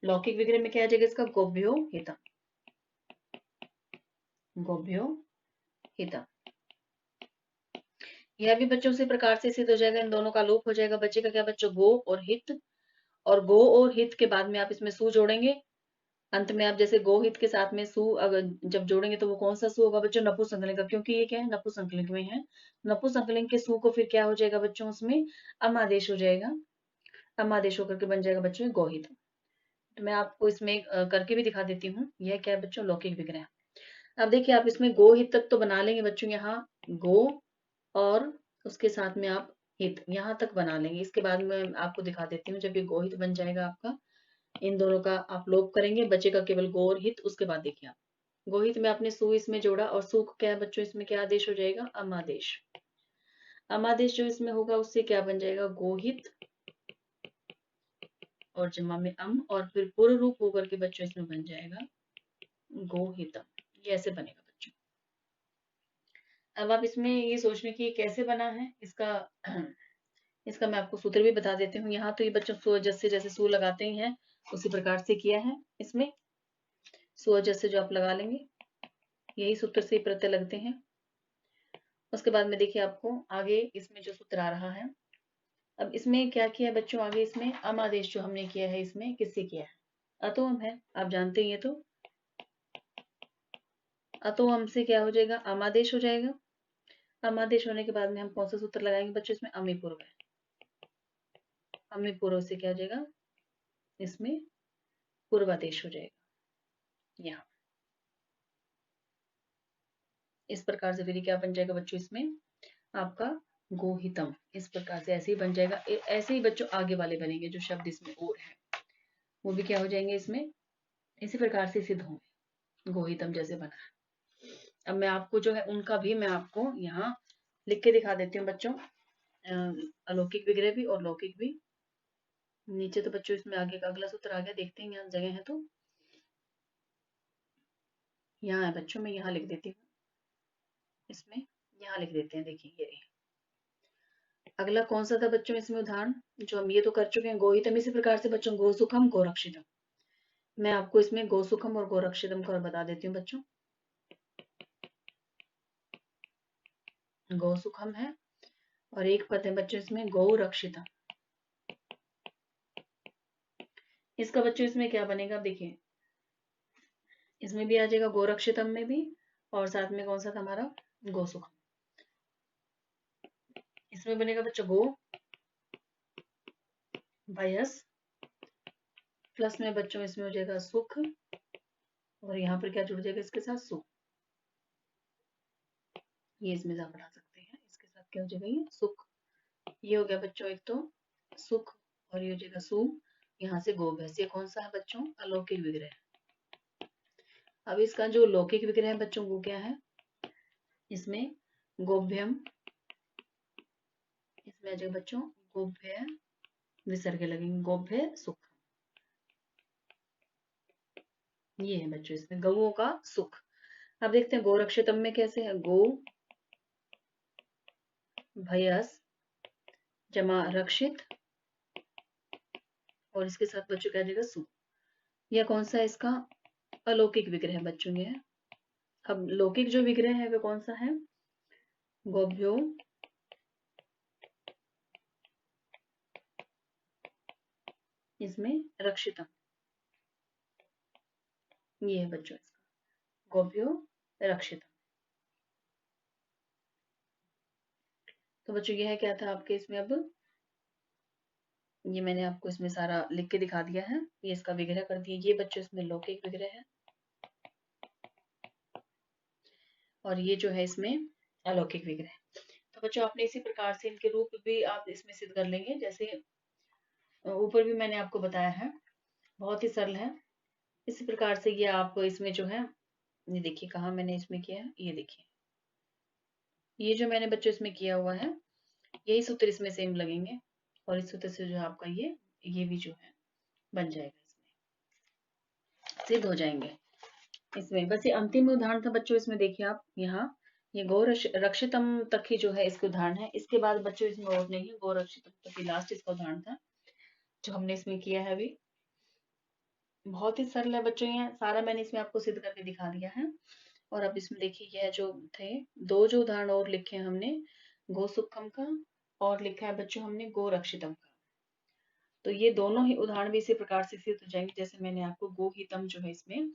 लौकिक विग्रह में क्या आ जाएगा इसका, गोभ्यो हितम, गोभ्यो हितम। यह भी बच्चों उसी प्रकार से सिद्ध हो जाएगा, इन दोनों का लोप हो जाएगा, बचेगा क्या बच्चों, गो और हित। और गो और हित के बाद में आप इसमें सु जोड़ेंगे अंत में। आप जैसे गोहित के साथ में सु अगर जब जोड़ेंगे तो वो कौन सा सु होगा बच्चों, नपुंसकलिंग का, क्योंकि ये क्या है, नपुंसकलिंग में है। नपुंसकलिंग के सु को फिर क्या हो जाएगा बच्चों, उसमें अमादेश हो जाएगा, अमादेश होकर के बन जाएगा बच्चों गोहित। तो मैं आपको इसमें करके भी दिखा देती हूँ, यह क्या है बच्चों, लौकिक विग्रह। अब देखिए, आप इसमें गोहित तक तो बना लेंगे बच्चों, यहाँ गो और उसके साथ में आप हित यहाँ तक बना लेंगे। इसके बाद में आपको दिखा देती हूँ, जब ये गोहित बन जाएगा आपका, इन दोनों का आप लोप करेंगे, बचेगा केवल गो और हित। उसके बाद देखिए, आप गोहित में आपने सु इसमें जोड़ा, और सु क्या है बच्चों, इसमें क्या आदेश हो जाएगा, अमादेश। अमादेश जो इसमें होगा उससे क्या बन जाएगा, गोहित और जमा में अम, और फिर पूर्ण रूप होकर के बच्चों इसमें बन जाएगा गोहितम। ये ऐसे बनेगा बच्चों। अब आप इसमें ये सोचने की कैसे बना है इसका इसका मैं आपको सूत्र भी बता देती हूँ। यहाँ तो ये बच्चों सु जैसे जैसे सु लगाते ही हैं उसी प्रकार से किया है। इसमें सु जैसे जो आप लगा लेंगे, यही सूत्र से प्रत्यय लगते हैं। उसके बाद में देखिए, आपको आगे इसमें जो सूत्र आ रहा है, अब इसमें क्या किया है बच्चों, आगे इसमें अम आदेश जो हमने किया है, इसमें किससे किया है, अतोम है, आप जानते हैं। ये तो अतोम से क्या हो जाएगा, अमादेश हो जाएगा। अमादेश होने के बाद में हम कौन सा सूत्र लगाएंगे बच्चों, इसमें अमी पूर्व है, अमी पूर्व से क्या हो जाएगा, इसमें पूर्वादेश हो जाएगा। यहाँ इस प्रकार से फिर क्या बन जाएगा बच्चों, इसमें आपका गोहितम। इस प्रकार से ऐसे ही बन जाएगा। ऐसे ही बच्चों आगे वाले बनेंगे जो शब्द इसमें और है, वो भी क्या हो जाएंगे, इसमें इसी प्रकार से सिद्ध होंगे, गोहितम जैसे बना है। अब मैं आपको जो है उनका भी मैं आपको यहाँ लिख के दिखा देती हूँ बच्चों, अलौकिक विग्रह भी और लौकिक भी। नीचे तो बच्चों इसमें आगे का अगला सूत्र आ गया, देखते हैं यहाँ जगह है तो यहाँ है बच्चों, मैं यहाँ लिख देती हूँ, इसमें यहाँ लिख देते हैं। देखिए, ये अगला कौन सा था बच्चों इसमें उदाहरण, जो हम ये तो कर चुके हैं, गोहितम। इसी प्रकार से बच्चों गोसुखम गोरक्षितम, मैं आपको इसमें गोसुखम और गोरक्षितम का और बता देती हूँ बच्चों। गोसुखम है और एक पद है बच्चों इसमें गौरक्षितम। इसका बच्चों इसमें क्या बनेगा, देखिए इसमें भी आ जाएगा गोरक्षितम में भी, और साथ में कौन सा था हमारा, गोसुखम। इसमें बनेगा बच्चों गो भयस, प्लस में बच्चों इसमें हो जाएगा सुख, और यहाँ पर क्या जुड़ जाएगा इसके साथ, सु। ये इसमें आप बढ़ा सकते हैं, इसके साथ क्या हो जाएगा, ये सुख। ये हो गया बच्चों एक तो सुख, और ये हो जाएगा सु। यहाँ से गो भैंस, ये कौन सा है बच्चों, अलौकिक विग्रह। अब इसका जो लौकिक विग्रह है बच्चों वो क्या है, इसमें गोभ्यम, इसमें आ जाएगा बच्चों गोभ्य, विसर्ग लगेंगे, गोभ्य सुख। ये है बच्चों इसमें गौओं का सुख। अब देखते हैं गोरक्षितम में कैसे है, गो भयस जमा रक्षित, और इसके साथ बच्चों क्या आ जाएगा, सु। यह कौन सा है, इसका अलौकिक विग्रह है बच्चों ये। अब लौकिक जो विग्रह है वो कौन सा है, गोभ्यो इसमें रक्षितम, ये है बच्चों इसका गोभ्यो रक्षितम। तो बच्चों ये है क्या था आपके इसमें, अब ये मैंने आपको इसमें सारा लिख के दिखा दिया है, ये इसका विग्रह कर दिया। ये बच्चों इसमें लौकिक विग्रह है, और ये जो है इसमें अलौकिक विग्रह। तो बच्चों आपने इसी प्रकार से इनके रूप भी आप इसमें सिद्ध कर लेंगे, जैसे ऊपर भी मैंने आपको बताया है, बहुत ही सरल है। इसी प्रकार से ये आप इसमें जो है, ये देखिए कहाँ मैंने इसमें किया है, ये देखिए ये जो मैंने बच्चों इसमें किया हुआ है, यही सूत्र इसमें सेम लगेंगे, और इस सूत्र से जो है आपका ये भी जो है बन जाएगा, इसमें सिद्ध हो जाएंगे। इसमें बस ये अंतिम उदाहरण था बच्चों, इसमें देखिए आप यहाँ ये गौ रक्षितम तक ही जो है इसके उदाहरण है, इसके बाद बच्चों इसमें और नहीं है, गौ रक्षितम तक ही लास्ट इसका उदाहरण था जो हमने इसमें किया है अभी। बहुत ही सरल है बच्चों, ये सारा मैंने इसमें आपको सिद्ध करके दिखा दिया है। और अब इसमें देखिए यह जो थे दो जो उदाहरण और लिखे हैं हमने, गो सुखम का, और लिखा है बच्चों हमने गो रक्षितम का। तो ये दोनों ही उदाहरण भी इसी प्रकार से सिद्ध हो जाएंगे, जैसे मैंने आपको गो हितम जो है इसमें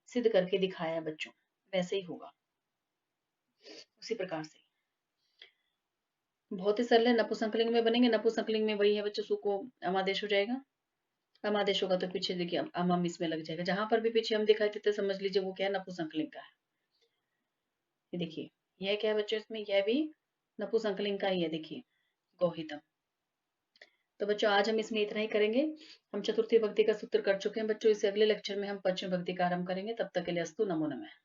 सिद्ध करके दिखाया है बच्चों, वैसे ही होगा उसी प्रकार से। बहुत ही सरल है, नपुंसकलिंग में बनेंगे, नपुंसकलिंग में वही है बच्चों, सु को अमादेश हो जाएगा, अमादेश होगा तो पीछे देखिए अमम इसमें लग जाएगा, जहां पर भी पीछे हम दिखाई देते समझ लीजिए वो क्या है, नपुंसकलिंग का है। ये देखिए यह क्या है बच्चों, इसमें यह भी नपुंसकलिंग का ही है, देखिए गोहितम। तो बच्चों आज हम इसमें इतना ही करेंगे, हम चतुर्थी भक्ति का सूत्र कर चुके हैं बच्चों, इसे अगले लेक्चर में हम पंचमी भक्ति का आरंभ करेंगे। तब तक के लिए अस्तु, नमो नमः।